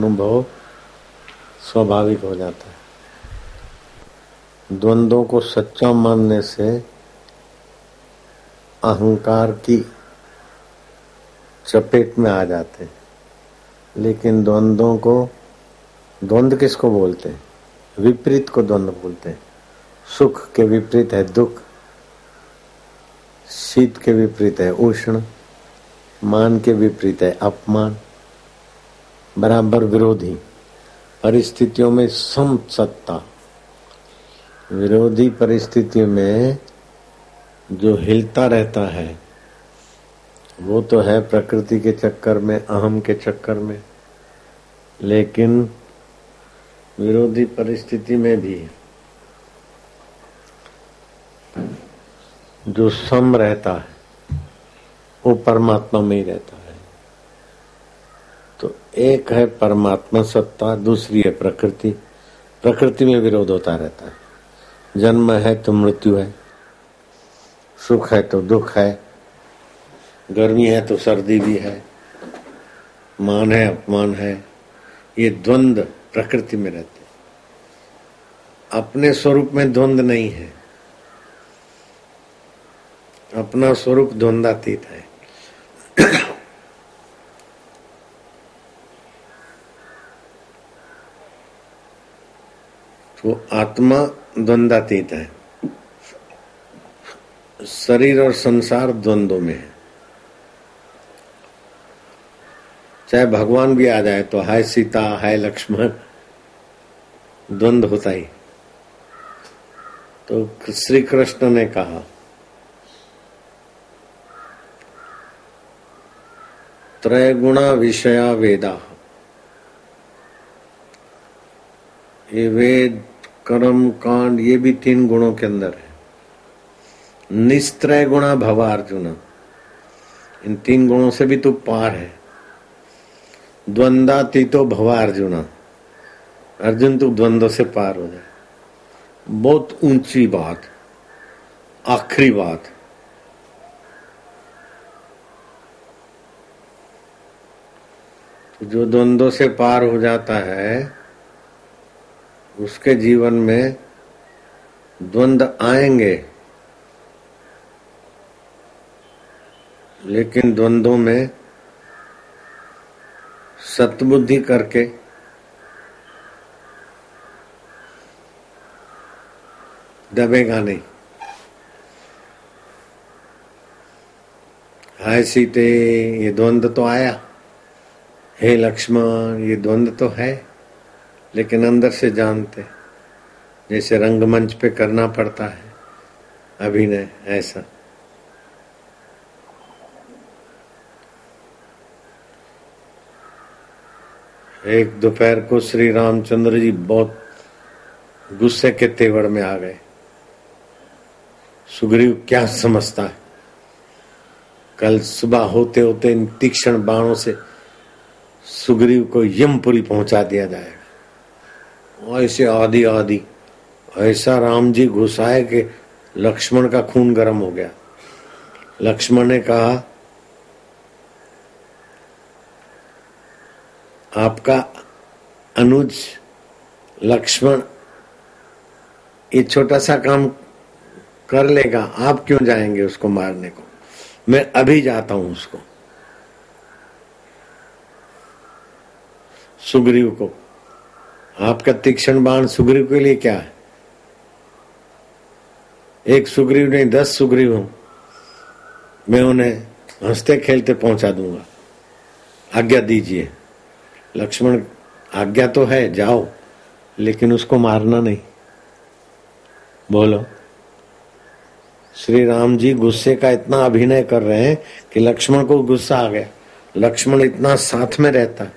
अनुभव स्वाभाविक हो जाता है। द्वंद्वों को सच्चा मानने से अहंकार की चपेट में आ जाते हैं। लेकिन द्वंद्व किसको बोलते हैं? विपरीत को द्वंद्व बोलते हैं। सुख के विपरीत है दुख, शीत के विपरीत है उष्ण, मान के विपरीत है अपमान, बराबर विरोधी परिस्थितियों में समसत्ता। विरोधी परिस्थितियों में जो हिलता रहता है वो तो है प्रकृति के चक्कर में, अहम के चक्कर में। लेकिन विरोधी परिस्थिति में भी जो सम रहता है वो परमात्मा में ही रहता है। तो एक है परमात्मा सत्ता, दूसरी है प्रकृति। प्रकृति में विरोध होता रहता है। जन्म है तो मृत्यु है, सुख है तो दुख है, गर्मी है तो सर्दी भी है, मान है अपमान है। ये द्वंद्व प्रकृति में रहते हैं। अपने स्वरूप में द्वंद्व नहीं है। अपना स्वरूप द्वंद्वातीत है। तो आत्मा द्वंद्वातीत है। शरीर और संसार द्वंद्व में है। चाहे भगवान भी आ जाए तो हाय सीता हाय लक्ष्मण, द्वंद्व होता ही। तो श्री कृष्ण ने कहा त्रयगुणा विषया वेदा। ये वेद कर्म कांड ये भी 3 गुणों के अंदर है। निस्त्रय गुणा भव अर्जुन, इन 3 गुणों से भी तू पार है। द्वंद्वातीतो भव अर्जुन, अर्जुन तू द्वंद्व से पार हो जाए। बहुत ऊंची बात, आखिरी बात। जो द्वंद्व से पार हो जाता है उसके जीवन में द्वंद्व आएंगे, लेकिन द्वंद्वों में सत्बुद्धि करके दबेगा नहीं। हाय सीते, ये द्वंद्व तो आया, हे लक्ष्मण ये द्वंद्व तो है, लेकिन अंदर से जानते, जैसे रंगमंच पे करना पड़ता है अभिनय, ऐसा। एक दोपहर को श्री रामचंद्र जी बहुत गुस्से के तेवर में आ गए। सुग्रीव क्या समझता है, कल सुबह होते होते इन तीक्ष्ण बाणों से सुग्रीव को यमपुरी पहुंचा दिया जाएगा। ऐसे आदि आदि ऐसा राम जी घुसाए कि लक्ष्मण का खून गर्म हो गया। लक्ष्मण ने कहा आपका अनुज लक्ष्मण ये छोटा सा काम कर लेगा, आप क्यों जाएंगे उसको मारने को? मैं अभी जाता हूं उसको। सुग्रीव को, आपका तीक्ष्ण बाण सुग्रीव के लिए क्या है? एक सुग्रीव नहीं 10 सुग्रीव हूं, मैं उन्हें हंसते खेलते पहुंचा दूंगा, आज्ञा दीजिए। लक्ष्मण आज्ञा तो है, जाओ, लेकिन उसको मारना नहीं। बोलो। श्री राम जी गुस्से का इतना अभिनय कर रहे हैं कि लक्ष्मण को गुस्सा आ गया। लक्ष्मण इतना साथ में रहता है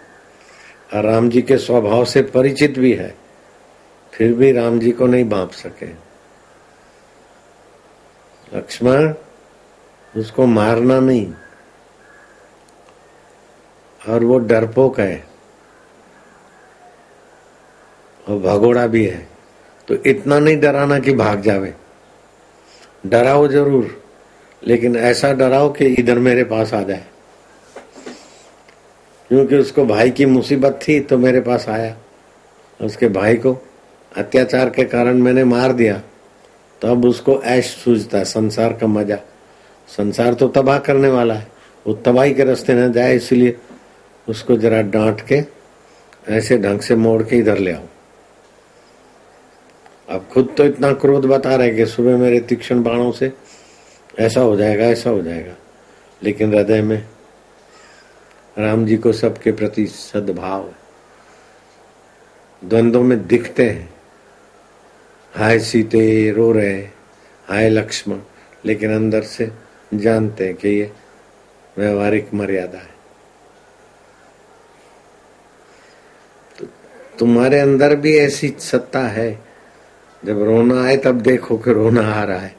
और राम जी के स्वभाव से परिचित भी है, फिर भी राम जी को नहीं भांप सके। लक्ष्मण उसको मारना नहीं, और वो डरपोक है और भगोड़ा भी है, तो इतना नहीं डराना कि भाग जावे। डराओ जरूर, लेकिन ऐसा डराओ कि इधर मेरे पास आ जाए। क्योंकि उसको भाई की मुसीबत थी तो मेरे पास आया। उसके भाई को अत्याचार के कारण मैंने मार दिया, तो अब उसको ऐश सूझता है, संसार का मजा। संसार तो तबाह करने वाला है, वो तबाही के रास्ते न जाए, इसलिए उसको जरा डांट के ऐसे ढंग से मोड़ के इधर ले आओ। अब खुद तो इतना क्रोध बता रहे कि सुबह मेरे तीक्ष्ण बाणों से ऐसा हो जाएगा, ऐसा हो जाएगा, लेकिन हृदय में राम जी को सबके प्रति सद्भाव है। द्वंद्वों में दिखते हैं, हाय सीते रो रहे, हाय लक्ष्मण, लेकिन अंदर से जानते हैं कि ये व्यवहारिक मर्यादा है। तो तुम्हारे अंदर भी ऐसी सत्ता है, जब रोना आए तब देखो कि रोना आ रहा है,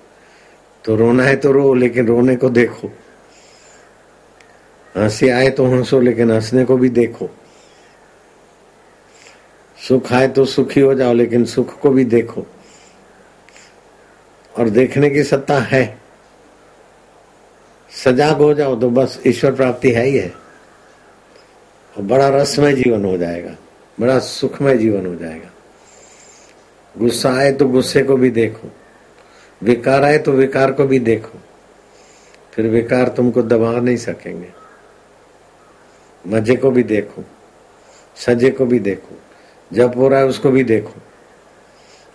तो रोना है तो रो, लेकिन रोने को देखो। हंसी आए तो हंसो, लेकिन हंसने को भी देखो। सुख आए तो सुखी हो जाओ, लेकिन सुख को भी देखो। और देखने की सत्ता है, सजाग हो जाओ तो बस ईश्वर प्राप्ति है ही है, और बड़ा रसमय जीवन हो जाएगा, बड़ा सुखमय जीवन हो जाएगा। गुस्सा आए तो गुस्से को भी देखो, विकार आए तो विकार को भी देखो, फिर विकार तुमको दबा नहीं सकेंगे। मजे को भी देखो, सजे को भी देखो, जप हो रहा है उसको भी देखो।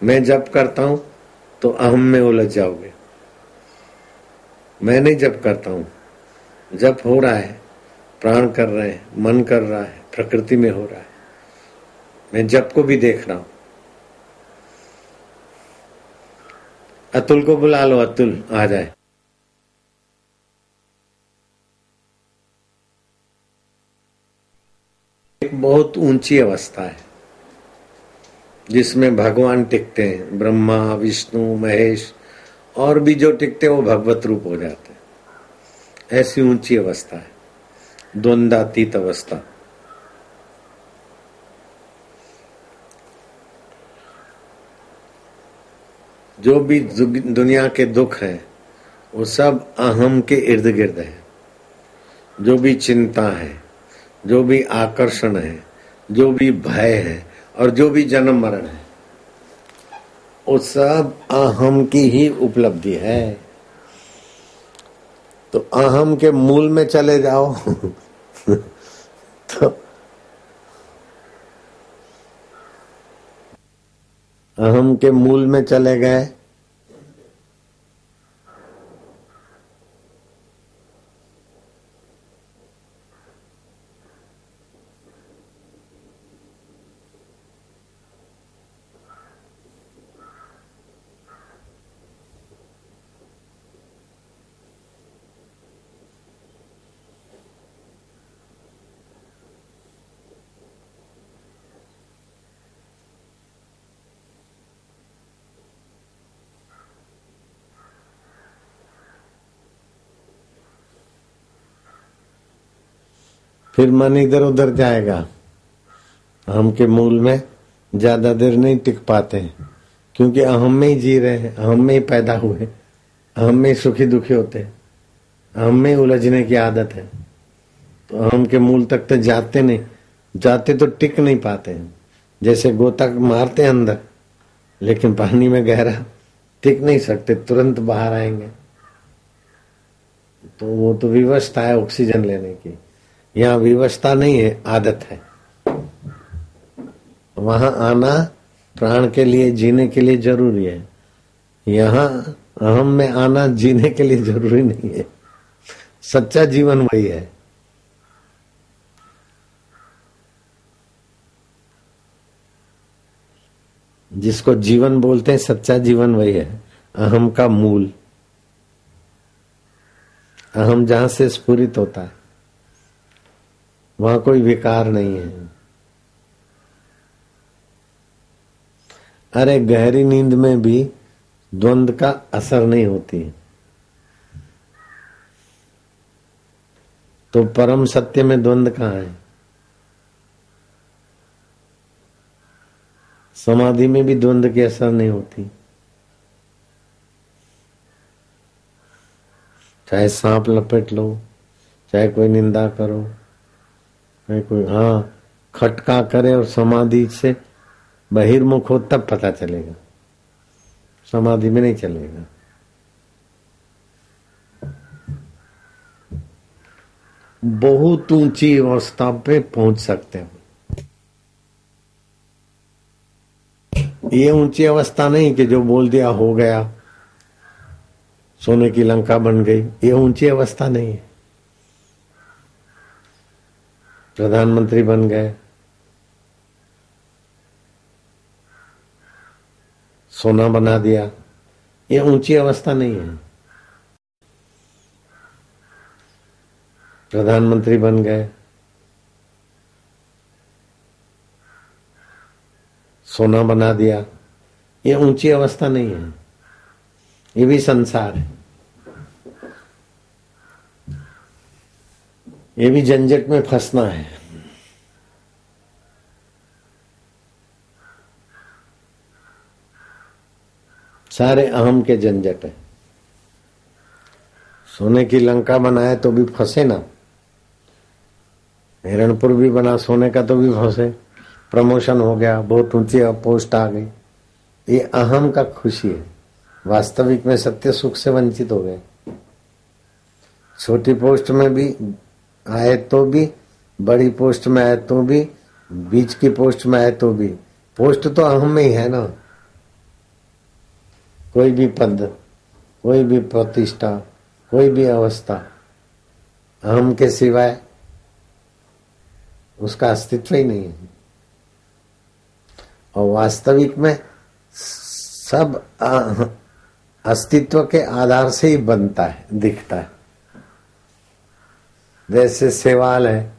मैं जप करता हूं तो अहम में उलझ जाओगे। मैं नहीं जप करता हूं, जप हो रहा है, प्राण कर रहे हैं, मन कर रहा है, प्रकृति में हो रहा है, मैं जप को भी देख रहा हूं। अतुल को बुला लो, अतुल आ जाए। एक बहुत ऊंची अवस्था है जिसमें भगवान टिकते हैं, ब्रह्मा विष्णु महेश, और भी जो टिकते वो भगवत रूप हो जाते हैं। ऐसी ऊंची अवस्था है, द्वंद्वातीत अवस्था। जो भी दुनिया के दुख हैं वो सब अहम के इर्द गिर्द है। जो भी चिंता है, जो भी आकर्षण है, जो भी भय है, और जो भी जन्म मरण है, वो सब अहम की ही उपलब्धि है। तो अहम के मूल में चले जाओ तो अहम के मूल में चले गए फिर मन इधर उधर जाएगा। अहम के मूल में ज्यादा देर नहीं टिक पाते हैं, क्योंकि अहम में ही जी रहे हैं, अहम में ही पैदा हुए, अहम में ही सुखी दुखी होते हैं, अहम में ही उलझने की आदत है। तो अहम के मूल तक तो जाते नहीं, जाते तो टिक नहीं पाते हैं। जैसे गोता मारते हैं अंदर, लेकिन पानी में गहरा टिक नहीं सकते, तुरंत बाहर आएंगे। तो वो तो विवशता है ऑक्सीजन लेने की, यहाँ विवशता नहीं है, आदत है। वहां आना प्राण के लिए, जीने के लिए जरूरी है। यहाँ अहम में आना जीने के लिए जरूरी नहीं है। सच्चा जीवन वही है। जिसको जीवन बोलते हैं, सच्चा जीवन वही है। अहम का मूल, अहम जहां से स्फुरित होता है वहां कोई विकार नहीं है। अरे गहरी नींद में भी द्वंद का असर नहीं होती, तो परम सत्य में द्वंद कहाँ है? समाधि में भी द्वंद की असर नहीं होती। चाहे सांप लपेट लो, चाहे कोई निंदा करो, कोई हाँ खटका करे और समाधि से बहिर्मुख हो तब पता चलेगा, समाधि में नहीं चलेगा। बहुत ऊंची अवस्था पे पहुंच सकते हो। ये ऊंची अवस्था नहीं कि जो बोल दिया हो गया, सोने की लंका बन गई, ये ऊंची अवस्था नहीं है। प्रधानमंत्री बन गए, सोना बना दिया, ये ऊंची अवस्था नहीं है। प्रधानमंत्री बन गए, सोना बना दिया, ये ऊंची अवस्था नहीं है। ये भी संसार है, ये भी झंझट में फंसना है। सारे अहम के झंझट है। सोने की लंका बनाए तो भी फंसे ना, हिरणपुर भी बना सोने का तो भी फंसे। प्रमोशन हो गया, बहुत ऊंची पोस्ट आ गई, ये अहम का खुशी है। वास्तविक में सत्य सुख से वंचित हो गए। छोटी पोस्ट में भी आए तो भी, बड़ी पोस्ट में आए तो भी, बीच की पोस्ट में आए तो भी, पोस्ट तो अहम में ही है ना। कोई भी पद, कोई भी प्रतिष्ठा, कोई भी अवस्था अहम के सिवाय उसका अस्तित्व ही नहीं है। और वास्तविक में सब अस्तित्व के आधार से ही बनता है, दिखता है। जैसे सेवाल है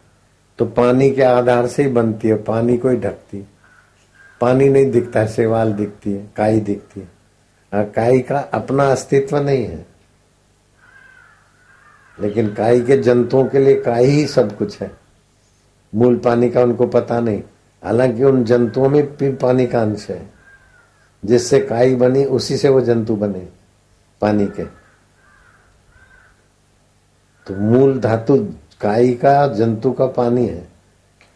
तो पानी के आधार से ही बनती है, पानी को ही ढकती। पानी नहीं दिखता है, सेवाल दिखती है, काई दिखती है। और काई का अपना अस्तित्व नहीं है, लेकिन काई के जंतुओं के लिए काई ही सब कुछ है। मूल पानी का उनको पता नहीं, हालांकि उन जंतुओं में भी पानी का अंश है। जिससे काई बनी उसी से वो जंतु बने पानी के। तो मूल धातु काई का, जंतु का पानी है,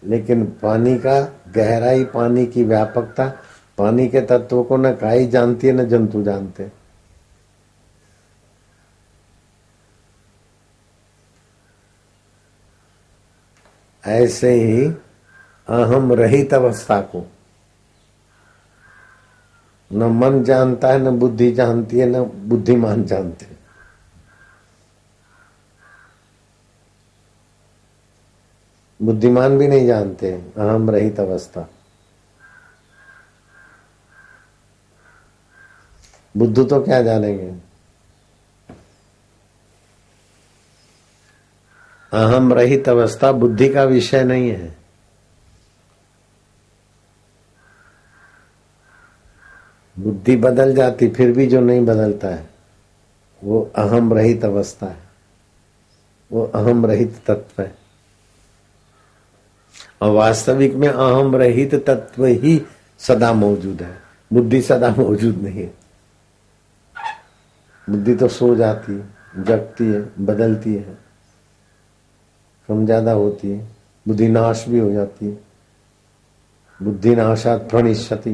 लेकिन पानी का गहराई, पानी की व्यापकता, पानी के तत्वों को न काई जानती है न जंतु जानते। ऐसे ही अहम रहित अवस्था को न मन जानता है, न बुद्धि जानती है, न बुद्धिमान जानते। बुद्धिमान भी नहीं जानते अहम रहित अवस्था। बुद्धू तो क्या जानेंगे। अहम रहित अवस्था बुद्धि का विषय नहीं है। बुद्धि बदल जाती, फिर भी जो नहीं बदलता है वो अहम रहित अवस्था है, वो अहम रहित तत्व है। और वास्तविक में अहम रहित तत्व ही सदा मौजूद है, बुद्धि सदा मौजूद नहीं है। बुद्धि तो सो जाती है, जगती है, बदलती है, कम ज्यादा होती है, बुद्धि नाश भी हो जाती है। बुद्धि नाशात् प्रणिष्यति।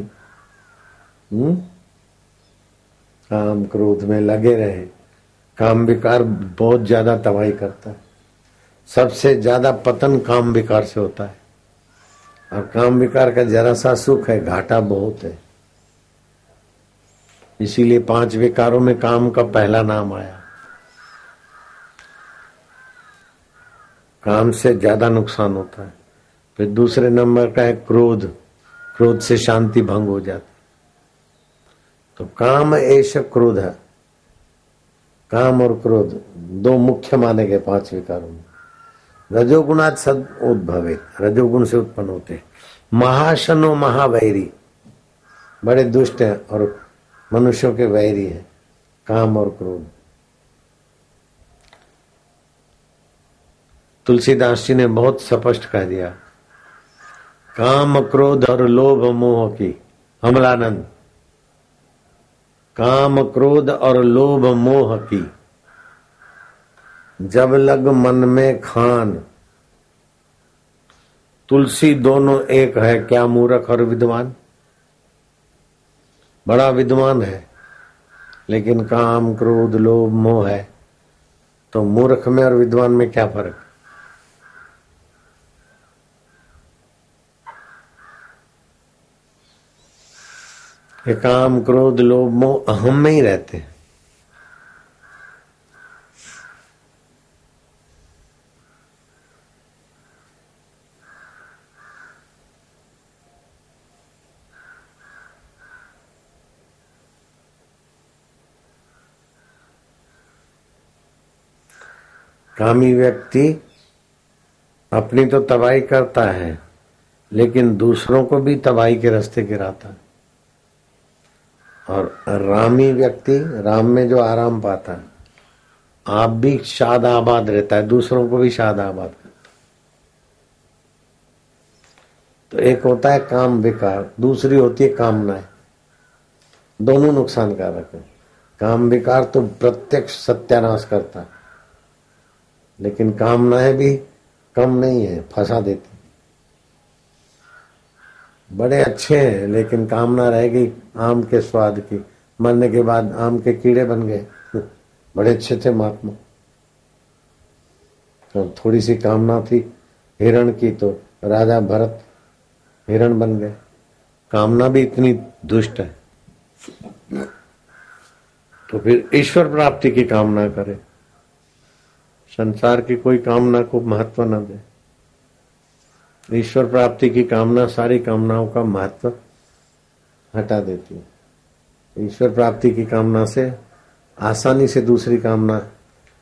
काम क्रोध में लगे रहे, काम विकार बहुत ज्यादा तबाही करता है। सबसे ज्यादा पतन काम विकार से होता है, और काम विकार का जरा सा सुख है, घाटा बहुत है। इसीलिए 5 विकारों में काम का पहला नाम आया। काम से ज्यादा नुकसान होता है। फिर दूसरे नंबर का है क्रोध, क्रोध से शांति भंग हो जाती। तो काम एष क्रोध है, काम और क्रोध 2 मुख्य माने गए 5 विकारों में। रजोगुणात सद उद्भवे, रजोगुण से उत्पन्न होते हैं। महाशनो महावैरी, बड़े दुष्ट हैं और मनुष्यों के वैरी हैं काम और क्रोध। तुलसीदास जी ने बहुत स्पष्ट कह दिया, काम क्रोध और लोभ मोह की अमलानंद, काम क्रोध और लोभ मोह की जब लग मन में खान, तुलसी दोनों एक है, क्या मूर्ख और विद्वान? बड़ा विद्वान है, लेकिन काम क्रोध लोभ मोह है। तो मूर्ख में और विद्वान में क्या फर्क? ये काम क्रोध लोभ मोह अहम में ही रहते हैं। कामी व्यक्ति अपनी तो तबाही करता है, लेकिन दूसरों को भी तबाही के रास्ते गिराता है। और रामी व्यक्ति राम में जो आराम पाता है, आप भी शाद आबाद रहता है, दूसरों को भी शाद आबाद करता है। तो एक होता है काम विकार, दूसरी होती है कामनाएं। दोनों नुकसानकारक है। काम विकार तो प्रत्यक्ष सत्यानाश करता है, लेकिन कामनाएं भी कम नहीं है, फंसा देती। बड़े अच्छे हैं, लेकिन कामना रहेगी आम के स्वाद की, मरने के बाद आम के कीड़े बन गए। बड़े अच्छे थे महात्मा, तो थोड़ी सी कामना थी हिरण की, तो राजा भरत हिरण बन गए। कामना भी इतनी दुष्ट है, तो फिर ईश्वर प्राप्ति की कामना करे, संसार की कोई कामना को महत्व न दे। ईश्वर प्राप्ति की कामना सारी कामनाओं का महत्व हटा देती है। ईश्वर प्राप्ति की कामना से आसानी से दूसरी कामना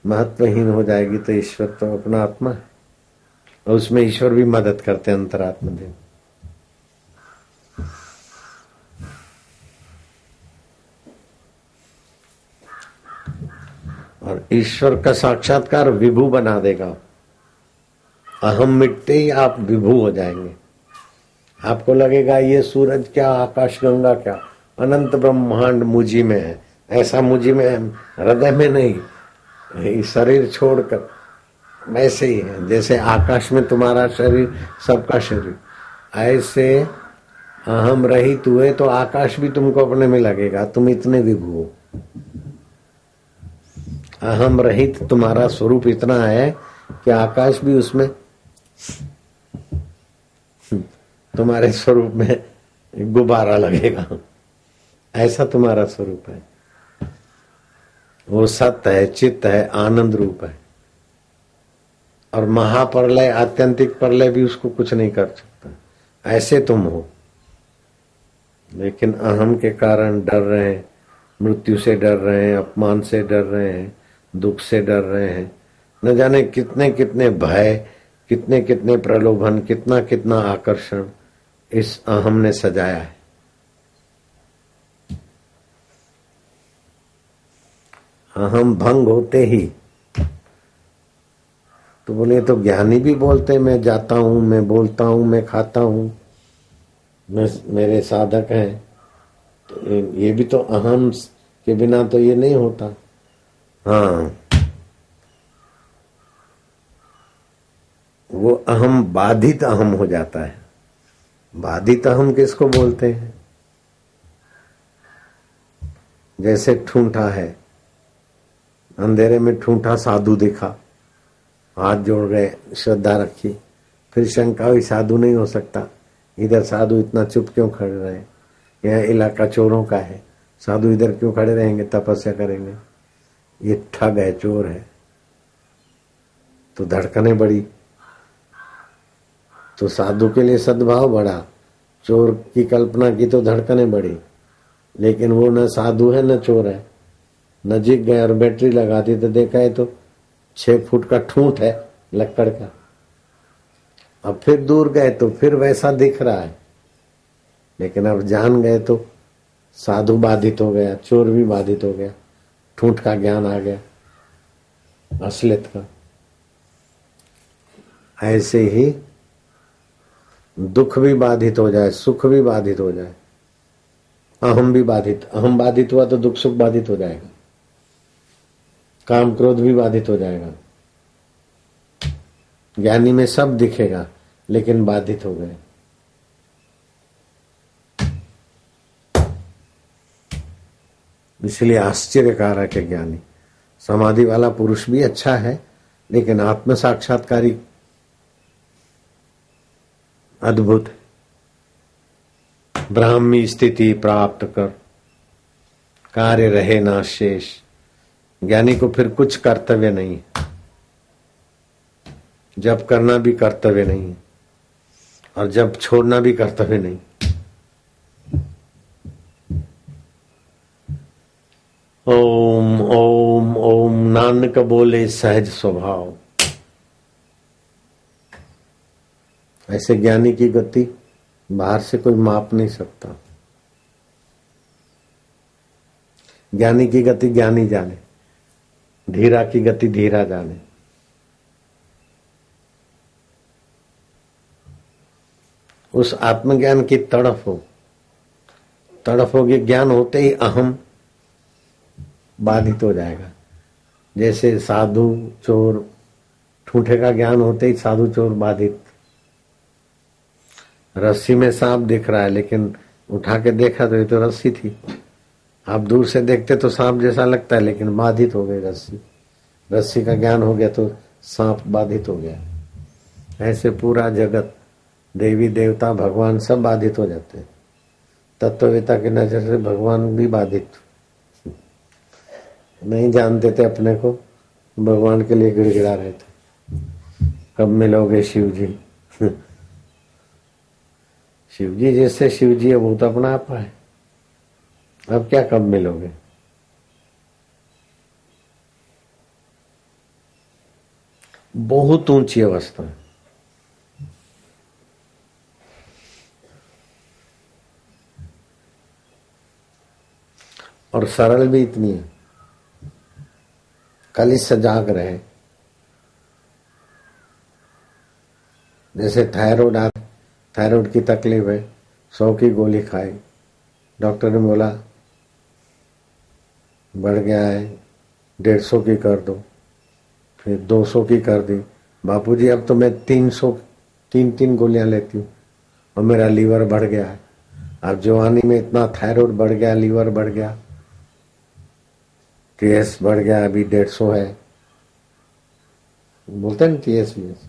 महत्वहीन हो जाएगी। तो ईश्वर तो अपना आत्मा है, और उसमें ईश्वर भी मदद करते हैं, अंतरात्मा देव। और ईश्वर का साक्षात्कार विभू बना देगा। अहम मिटते ही आप विभू हो जाएंगे। आपको लगेगा ये सूरज क्या, आकाश गंगा क्या, अनंत ब्रह्मांड मुझी में है। ऐसा मुझी में है, हृदय में नहीं। शरीर छोड़कर वैसे ही है जैसे आकाश में तुम्हारा शरीर, सबका शरीर। ऐसे अहम रहित हुए तो आकाश भी तुमको अपने में लगेगा, तुम इतने विभू हो। अहम रहित तुम्हारा स्वरूप इतना है कि आकाश भी उसमें तुम्हारे स्वरूप में गुब्बारा लगेगा। ऐसा तुम्हारा स्वरूप है। वो सत्य है, चित्त है, आनंद रूप है। और महाप्रलय, आत्यंतिक प्रलय भी उसको कुछ नहीं कर सकता। ऐसे तुम हो, लेकिन अहम के कारण डर रहे हैं, मृत्यु से डर रहे हैं, अपमान से डर रहे हैं, दुख से डर रहे हैं। न जाने कितने कितने भय, कितने कितने प्रलोभन, कितना कितना आकर्षण इस अहम ने सजाया है। अहम भंग होते ही तो बोले, तो ज्ञानी भी बोलते मैं जाता हूं, मैं बोलता हूं, मैं खाता हूं, मैं मेरे साधक हैं। तो ये भी तो अहम के बिना तो ये नहीं होता। हाँ, वो अहम बाधित अहम हो जाता है। बाधित अहम किसको बोलते हैं? जैसे ठूंठा है, अंधेरे में ठूंठा साधु दिखा, हाथ जोड़ गए, श्रद्धा रखी, फिर शंका हुई साधु नहीं हो सकता, इधर साधु इतना चुप क्यों खड़े रहे, यह इलाका चोरों का है, साधु इधर क्यों खड़े रहेंगे, तपस्या करेंगे, ये ठग है, चोर है। तो धड़कने बढ़ी, तो साधु के लिए सद्भाव बढ़ा, चोर की कल्पना की तो धड़कने बढ़ी। लेकिन वो न साधु है न चोर है। नजीक गए और बैटरी लगा दी तो देखा है तो 6 फुट का ठूंठ है लक्कड़ का। अब फिर दूर गए तो फिर वैसा दिख रहा है, लेकिन अब जान गए तो साधु बाधित हो गया, चोर भी बाधित हो गया, ठूंठ का ज्ञान आ गया, असलियत का। ऐसे ही दुख भी बाधित हो जाए, सुख भी बाधित हो जाए, अहम भी बाधित, अहम बाधित हुआ तो दुख सुख बाधित हो जाएगा, काम क्रोध भी बाधित हो जाएगा। ज्ञानी में सब दिखेगा, लेकिन बाधित हो गए। इसलिए आश्चर्यकारक है ज्ञानी। समाधि वाला पुरुष भी अच्छा है, लेकिन आत्म साक्षात्कारी अद्भुत। ब्राह्मी स्थिति प्राप्त कर कार्य रहे ना शेष। ज्ञानी को फिर कुछ कर्तव्य नहीं, जब करना भी कर्तव्य नहीं और जब छोड़ना भी कर्तव्य नहीं। ओम ओम ओम नानक बोले सहज स्वभाव। ऐसे ज्ञानी की गति बाहर से कोई माप नहीं सकता। ज्ञानी की गति ज्ञानी जाने, धीरा की गति धीरा जाने। उस आत्मज्ञान की तड़फ हो, तड़फ होगी। ज्ञान होते ही अहम बाधित हो जाएगा। जैसे साधु चोर, ठूठे का ज्ञान होते ही साधु चोर बाधित। रस्सी में सांप दिख रहा है, लेकिन उठा के देखा तो ये तो रस्सी थी। आप दूर से देखते तो सांप जैसा लगता है, लेकिन बाधित हो गई रस्सी। रस्सी का ज्ञान हो गया तो सांप बाधित हो गया। ऐसे पूरा जगत, देवी देवता भगवान सब बाधित हो जाते हैं। तत्ववेता की नजर से भगवान भी बाधित। नहीं जानते थे अपने को, भगवान के लिए गिड़गिड़ा रहे थे, कब मिलोगे शिव जी। शिव जी जैसे शिव जी है वो तो अपना आप है, अब क्या कब मिलोगे। बहुत ऊंची अवस्था है। और सरल भी इतनी है। कल ही सजाग रहे। जैसे थायराइड की तकलीफ है, 100 की गोली खाई, डॉक्टर ने बोला बढ़ गया है, 150 की कर दो, फिर 200 की कर दी। बापूजी अब तो मैं 300 गोलियां लेती हूँ और मेरा लीवर बढ़ गया है। अब जवानी में इतना थायराइड बढ़ गया, लीवर बढ़ गया, टीएस बढ़ गया, अभी 150 है। बोलते हैं टीएस वीएस।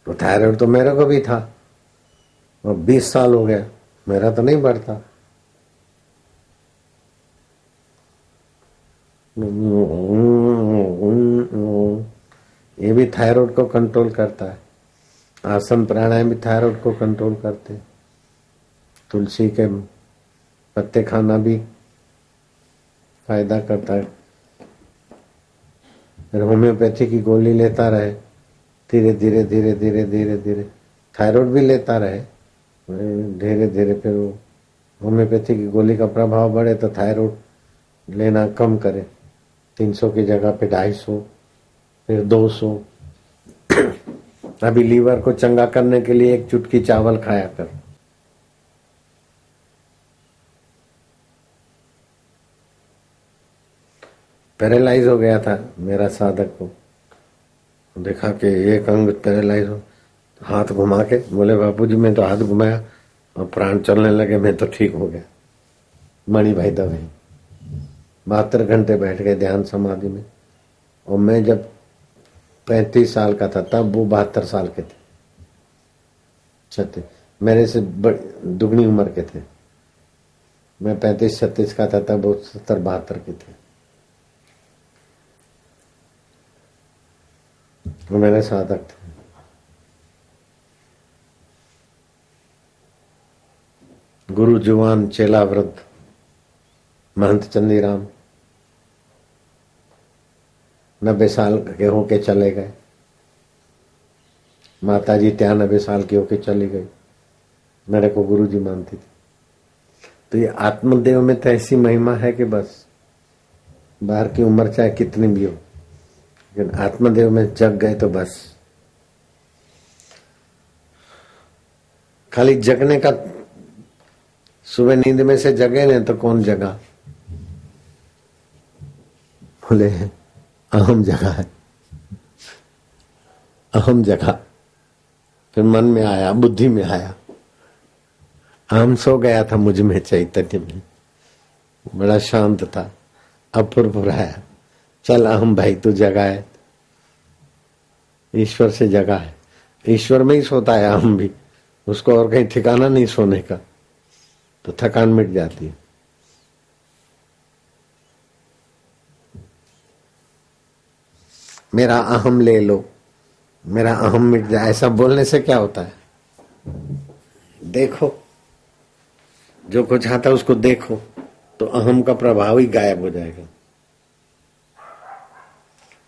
तो थायराइड तो मेरे को भी था और 20 साल हो गया, मेरा तो नहीं बढ़ता। ये भी थायराइड को कंट्रोल करता है। आसन प्राणायाम भी थायराइड को कंट्रोल करते हैं। तुलसी के पत्ते खाना भी फायदा करता है। फिर होम्योपैथी की गोली लेता रहे, धीरे धीरे धीरे धीरे धीरे धीरे थायराइड भी लेता रहे, धीरे धीरे फिर वो होम्योपैथी की गोली का प्रभाव बढ़े तो थायराइड लेना कम करे। 300 की जगह पे 250, फिर 200। अभी लीवर को चंगा करने के लिए 1 चुटकी चावल खाया कर। पैरालाइज हो गया था मेरा साधक को, देखा कि एक अंग पैरालाइज हो, हाथ घुमा के बोले बापूजी मैं तो हाथ घुमाया और प्राण चलने लगे, मैं तो ठीक हो गया। मणि भाई दवे 72 घंटे बैठ गए ध्यान समाधि में। और मैं जब 35 साल का था तब वो 72 साल के थे। मेरे से दुगनी उम्र के थे। मैं 35-36 का था तब वो 70-72 के थे। वो मेरे साधक थे। गुरु जुवान चेला वृद्ध महंत चंदीराम 90 साल के होके चले गए। माताजी 93 साल की होके चली गई। मेरे को गुरु जी मानती थी। तो ये आत्मदेव में तो ऐसी महिमा है कि बस बाहर की उम्र चाहे कितनी भी हो, लेकिन आत्मदेव में जग गए तो बस। खाली जगने का, सुबह नींद में से जगे नहीं तो कौन जगा, बोले अहम जगा है। अहम जगा, फिर मन में आया, बुद्धि में आया, अहम सो गया था मुझ में, चैतन्य में बड़ा शांत था, अपूर्व आया, चल अहम भाई तू जगा है, ईश्वर से जगा है, ईश्वर में ही सोता है अहम भी, उसको और कहीं ठिकाना नहीं सोने का, तो थकान मिट जाती है। मेरा अहम ले लो, मेरा अहम मिट जाए, ऐसा बोलने से क्या होता है? देखो, जो कुछ आता है उसको देखो, तो अहम का प्रभाव ही गायब हो जाएगा।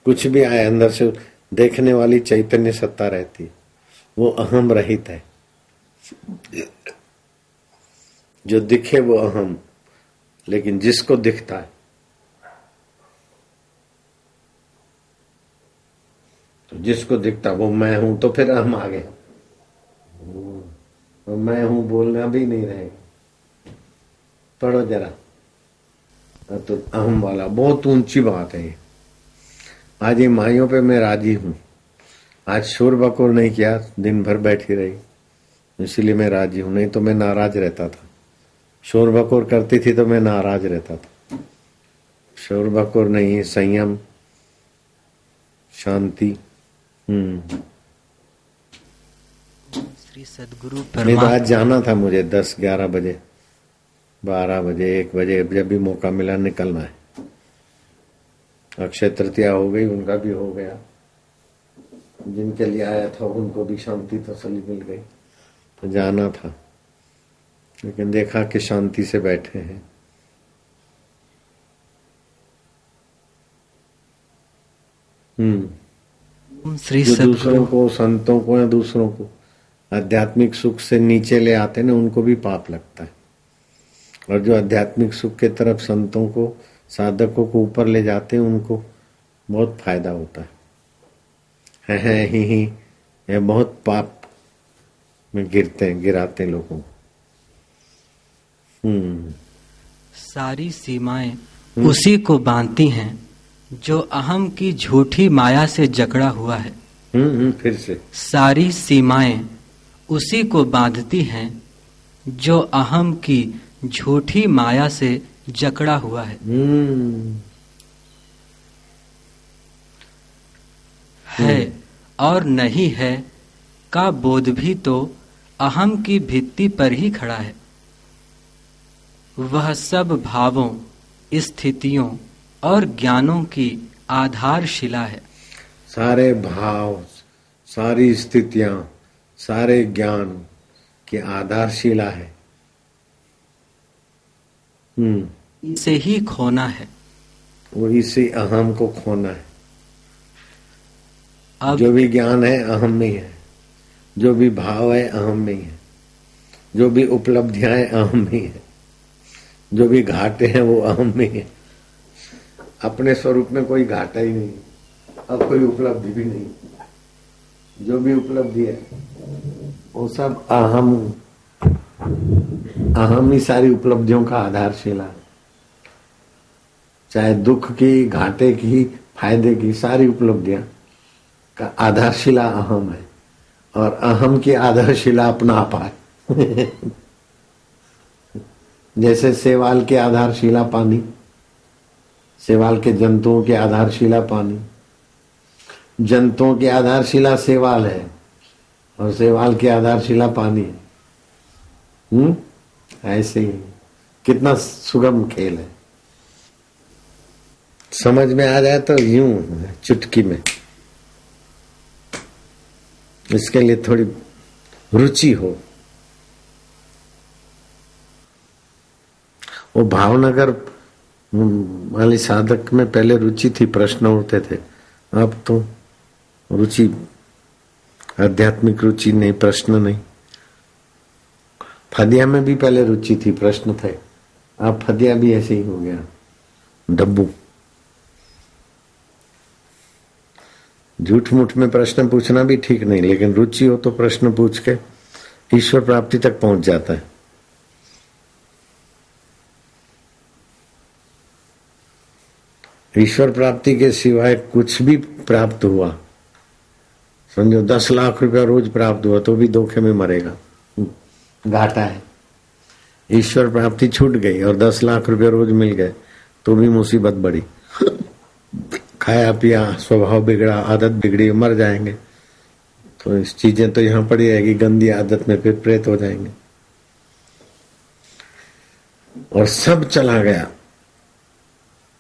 कुछ भी आए अंदर से देखने वाली चैतन्य सत्ता रहती है, वो अहम रहित है। जो दिखे वो अहम, लेकिन जिसको दिखता है, तो जिसको दिखता वो मैं हूं, तो फिर अहम आ गया, तो मैं हूं बोलना भी नहीं रहेगा। पढ़ो जरा, तो अहम वाला बहुत ऊंची बात है ये। आज ये माइयों पे मैं राजी हूं, आज शोर बकोर नहीं किया, दिन भर बैठी रही, इसीलिए मैं राजी हूं, नहीं तो मैं नाराज रहता था। शोर बकोर करती थी तो मैं नाराज रहता था। शोर बकोर नहीं, संयम, शांति। श्री सद्गुरु नहीं तो परमात्मा। आज जाना था मुझे 10-11 बजे, 12 बजे, 1 बजे, जब भी मौका मिला निकलना है। अक्षय तृतीया हो गई, उनका भी हो गया, जिनके लिए आया था उनको भी शांति तसल्ली मिल गई, तो जाना था, लेकिन देखा कि शांति से बैठे हैं। श्री जो दूसरों सद्गुरु को, संतों को या दूसरों को आध्यात्मिक सुख से नीचे ले आते हैं ना, उनको भी पाप लगता है, और जो आध्यात्मिक सुख के तरफ संतों को, साधकों को ऊपर ले जाते हैं, उनको बहुत फायदा होता है ही, ये बहुत पाप में गिराते हैं लोगों को। सारी सीमाएं उसी को बांधती हैं जो अहम की झूठी माया से जकड़ा हुआ है। फिर से सारी सीमाएं उसी को बांधती हैं जो अहम की झूठी माया से जकड़ा हुआ है। है और नहीं है का बोध भी तो अहम की भित्ति पर ही खड़ा है। वह सब भावों, स्थितियों और ज्ञानों की आधारशिला है। सारे भाव, सारी स्थितियां, सारे ज्ञान की आधारशिला है। इसे ही खोना है, वो इसी अहम को खोना है। अब जो भी ज्ञान है अहम में ही है, जो भी भाव है अहम में ही है, जो भी उपलब्धियां हैं अहम में ही है, जो भी घाटे हैं वो अहम में ही है। अपने स्वरूप में कोई घाटा ही नहीं, अब कोई उपलब्धि भी नहीं। जो भी उपलब्धि है वो सब अहम, अहम ही सारी उपलब्धियों का आधारशिला है। चाहे दुख की, घाटे की, फायदे की, सारी उपलब्धियां का आधारशिला अहम है, और अहम की आधारशिला अपना आपा है। जैसे सेवाल की आधारशिला पानी, सेवाल के जंतुओं की आधारशिला पानी, जंतुओं की आधारशिला सेवाल है, और सेवाल की आधारशिला पानी है। ऐसे ही कितना सुगम खेल है, समझ में आ जाए तो यूं चुटकी में। इसके लिए थोड़ी रुचि हो। वो भावनगर वाली साधक में पहले रुचि थी, प्रश्न उठते थे, अब तो रुचि, आध्यात्मिक रुचि नहीं, प्रश्न नहीं। फदिया में भी पहले रुचि थी, प्रश्न थे, अब फदिया भी ऐसे ही हो गया, डब्बू। झूठ मूठ में प्रश्न पूछना भी ठीक नहीं, लेकिन रुचि हो तो प्रश्न पूछ के ईश्वर प्राप्ति तक पहुंच जाता है। ईश्वर प्राप्ति के सिवाय कुछ भी प्राप्त हुआ, समझो 10 लाख रुपया रोज प्राप्त हुआ तो भी धोखे में मरेगा, घाटा है। ईश्वर प्राप्ति छूट गई और 10 लाख रुपया रोज मिल गए तो भी मुसीबत बढ़ी। खाया पिया, स्वभाव बिगड़ा, आदत बिगड़ी, मर जाएंगे। तो इस चीजें तो यहाँ पड़ी रहेगी, गंदी आदत में फिर प्रेत हो जाएंगे। और सब चला गया।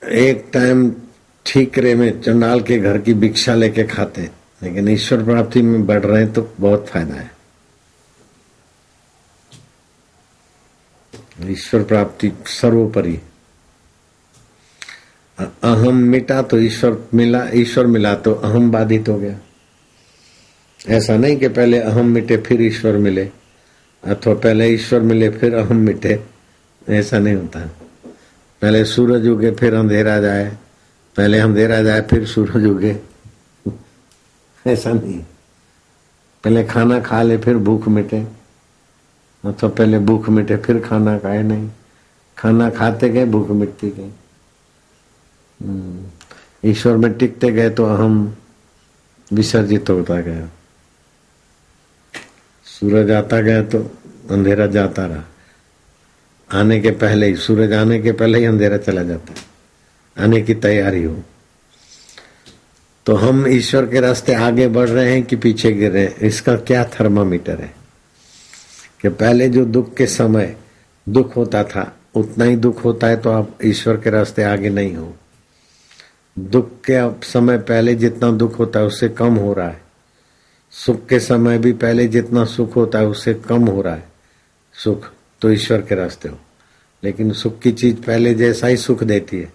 एक टाइम ठीकरे में चंडाल के घर की भिक्षा लेके खाते, लेकिन ईश्वर प्राप्ति में बढ़ रहे हैं तो बहुत फायदा है। ईश्वर प्राप्ति सर्वोपरि। अहम मिटा तो ईश्वर मिला, ईश्वर मिला तो अहम बाधित हो गया। ऐसा नहीं कि पहले अहम मिटे फिर ईश्वर मिले, अथवा पहले ईश्वर मिले फिर अहम मिटे, ऐसा नहीं होता। पहले सूरज उगे फिर अंधेरा जाए, पहले अंधेरा जाए फिर सूरज उगे, ऐसा नहीं। पहले खाना खा ले फिर भूख मिटे, अथवा पहले भूख मिटे फिर खाना खाए, नहीं। खाना खाते गए भूख मिटती गई। ईश्वर में टिकते गए तो अहम विसर्जित होता गया। सूरज आता गया तो अंधेरा जाता रहा। आने के पहले ही, सूरज आने के पहले ही अंधेरा चला जाता है, आने की तैयारी हो। तो हम ईश्वर के रास्ते आगे बढ़ रहे हैं कि पीछे गिर रहे हैं, इसका क्या थर्मामीटर है? कि पहले जो दुख के समय दुख होता था उतना ही दुख होता है तो आप ईश्वर के रास्ते आगे नहीं हो। दुख के समय पहले जितना दुख होता है उससे कम हो रहा है। सुख के समय भी पहले जितना सुख होता है उससे कम हो रहा है सुख, तो ईश्वर के रास्ते हो। लेकिन सुख की चीज पहले जैसा ही सुख देती है,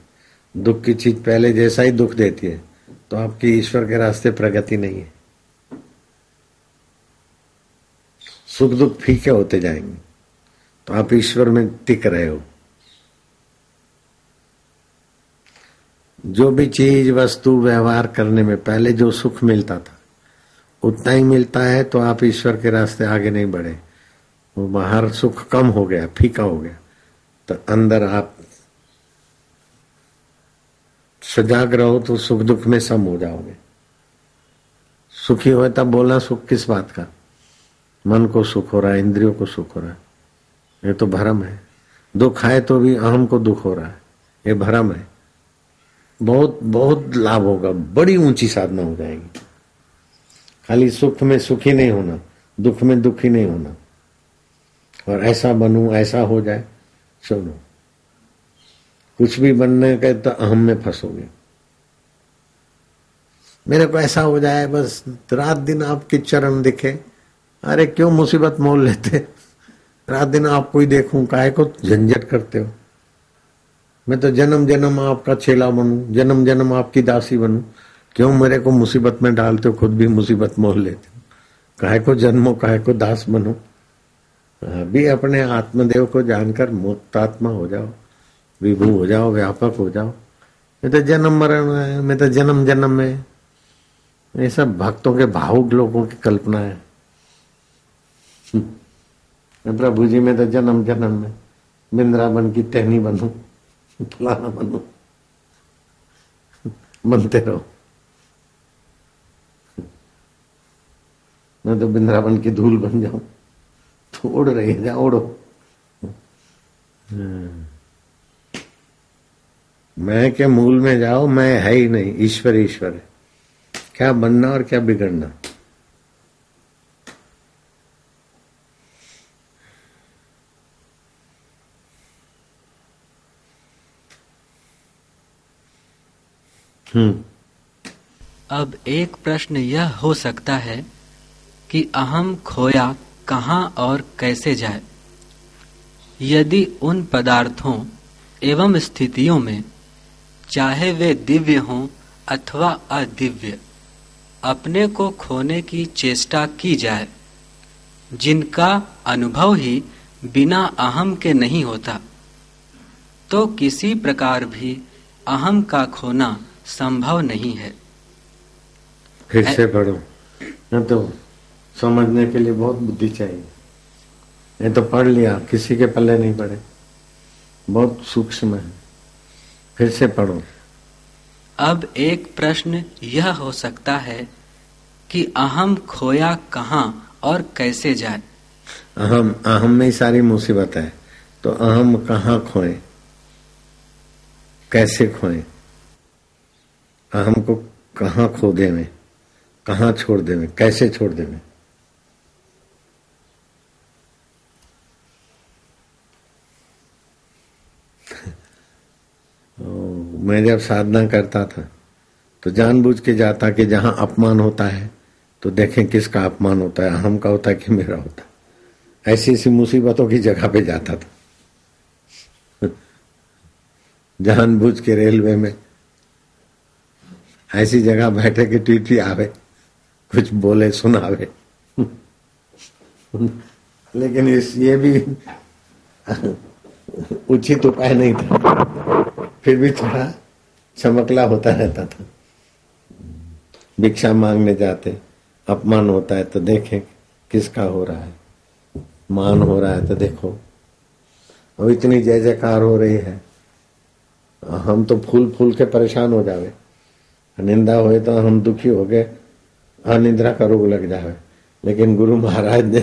दुख की चीज पहले जैसा ही दुख देती है, तो आपकी ईश्वर के रास्ते प्रगति नहीं है। सुख दुख फीके होते जाएंगे तो आप ईश्वर में टिक रहे हो। जो भी चीज वस्तु व्यवहार करने में पहले जो सुख मिलता था उतना ही मिलता है तो आप ईश्वर के रास्ते आगे नहीं बढ़े। वो बाहर सुख कम हो गया, फीका हो गया, तो अंदर आप सजाग रहो तो सुख दुख में सम हो जाओगे। सुखी हो तब बोलना सुख किस बात का? मन को सुख हो रहा है, इंद्रियों को सुख हो रहा है, ये तो भ्रम है। दुख है तो भी अहम को दुख हो रहा है, ये भ्रम है। बहुत बहुत लाभ होगा, बड़ी ऊंची साधना हो जाएगी। खाली सुख में सुखी नहीं होना, दुख में दुखी नहीं होना, और ऐसा बनूं ऐसा हो जाए, सुनो कुछ भी बनने के तो अहम में फंसोगे। मेरे को ऐसा हो जाए बस रात दिन आपके चरण दिखे, अरे क्यों मुसीबत मोल लेते, रात दिन आपको ही देखूं, काहे को झंझट करते हो। मैं तो जन्म जन्म आपका चेला बनूं, जन्म जन्म आपकी दासी बनूं, क्यों मेरे को मुसीबत में डालते हो, खुद भी मुसीबत मोल लेते हो। काहे को जन्मो, काहे को दास बनो। अभी अपने आत्मदेव को जानकर मुक्तात्मा हो जाओ, विभू हो जाओ, व्यापक हो जाओ। मैं तो जन्म मरण है, मैं तो जन्म जन्म में, ये सब भक्तों के भावुक लोगों की कल्पना है। प्रभु जी मैं तो जन्म जन्म में वृंदावन की टहनी बनूं, फलाना बनूं, बनते रहो। मैं तो वृंदावन की धूल बन जाऊं तो उड़ रही है, जाओ उड़ो। मैं के मूल में जाओ, मैं है ही नहीं, ईश्वर ईश्वर है। क्या बनना और क्या बिगड़ना। अब एक प्रश्न यह हो सकता है कि अहम खोया कहाँ और कैसे जाए। यदि उन पदार्थों एवं स्थितियों में, चाहे वे दिव्य हों अथवा अदिव्य, अपने को खोने की चेष्टा की जाए, जिनका अनुभव ही बिना अहम के नहीं होता, तो किसी प्रकार भी अहम का खोना संभव नहीं है। फिर से पढ़ो, न तो समझने के लिए बहुत बुद्धि चाहिए। ये तो पढ़ लिया, किसी के पल्ले नहीं पड़े, बहुत सूक्ष्म है। फिर से पढ़ो। अब एक प्रश्न यह हो सकता है कि अहम खोया कहाँ और कैसे जाए। अहम अहम में ही सारी मुसीबत है। तो अहम कहाँ खोए, कैसे खोए, अहम को कहाँ खो देवे, कहाँ छोड़ देवे, कैसे छोड़ देवे। मैं जब साधना करता था तो जानबूझ के जाता कि जहां अपमान होता है तो देखें किसका अपमान होता है, अहम का होता है कि मेरा होता है। ऐसी ऐसी मुसीबतों की जगह पे जाता था। जानबूझ के रेलवे में ऐसी जगह बैठे कि टीटी आवे, कुछ बोले सुनावे। लेकिन ये भी उचित उपाय नहीं था, फिर भी थोड़ा चमकला होता रहता था। भिक्षा मांगने जाते, अपमान होता है तो देखें किसका हो रहा है, मान हो रहा है तो देखो। और इतनी जय जयकार हो रही है, हम तो फूल फूल के परेशान हो जावे, निंदा हुए तो हम दुखी हो गए, अनिद्रा का रोग लग जावे। लेकिन गुरु महाराज ने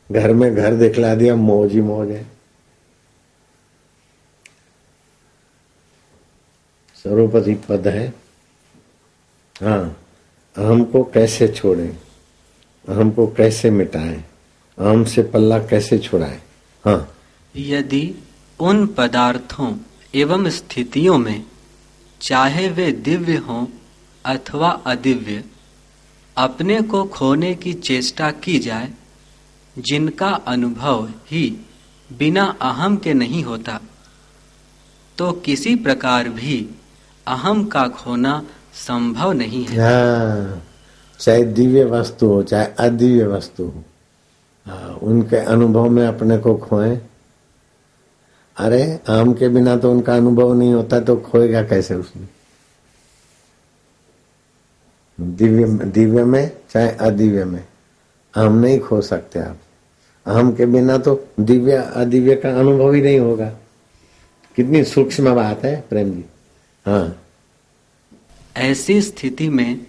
घर में घर दिखला दिया, मौज ही मौज है। सर्वोपरि पद है। हाँ, अहम को कैसे छोड़ें, अहम को कैसे मिटाएं, अहम से पल्ला कैसे छुड़ाएं। हाँ, यदि उन पदार्थों एवं स्थितियों में, चाहे वे दिव्य हों अथवा अदिव्य, अपने को खोने की चेष्टा की जाए, जिनका अनुभव ही बिना अहम के नहीं होता, तो किसी प्रकार भी अहम का खोना संभव नहीं है। हाँ, चाहे दिव्य वस्तु हो चाहे अदिव्य वस्तु हो, हाँ, उनके अनुभव में अपने को खोएं। अरे अहम के बिना तो उनका अनुभव नहीं होता, तो खोएगा कैसे उसमें। दिव्य में चाहे अदिव्य में अहम नहीं खो सकते आप। अहम के बिना तो दिव्य अदिव्य का अनुभव ही नहीं होगा। कितनी सूक्ष्म बात है प्रेम जी। हाँ, ऐसी स्थिति में